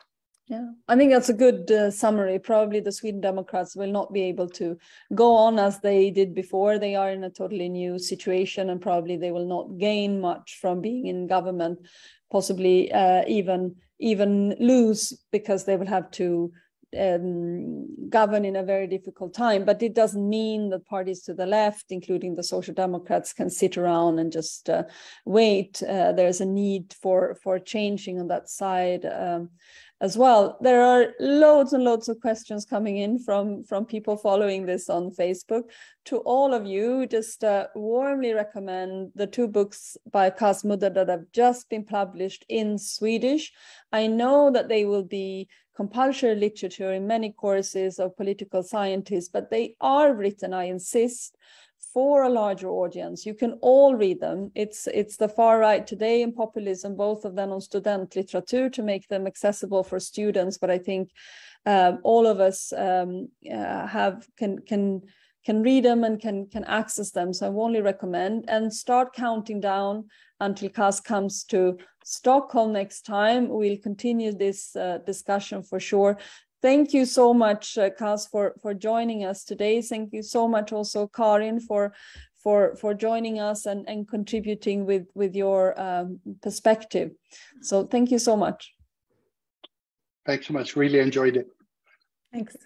Yeah, I think that's a good summary. Probably the Sweden Democrats will not be able to go on as they did before. They are in a totally new situation, and probably they will not gain much from being in government, possibly even lose, because they will have to govern in a very difficult time. But it doesn't mean that parties to the left, including the Social Democrats, can sit around and just wait. There's a need for changing on that side as well. There are loads and loads of questions coming in from people following this on Facebook. To all of you, just warmly recommend the 2 books by Cas Mudde that have just been published in Swedish. I know that they will be compulsory literature in many courses of political scientists, but they are written, I insist, for a larger audience. You can all read them. It's the far right today and populism, both of them on student literature, to make them accessible for students. But I think all of us can read them and can access them. So I only recommend, and start counting down until Cas comes to Stockholm next time. We'll continue this discussion for sure. Thank you so much, Cas, for joining us today. Thank you so much also, Karin, for for joining us and contributing with your perspective. So thank you so much. Thanks so much. Really enjoyed it. Thanks.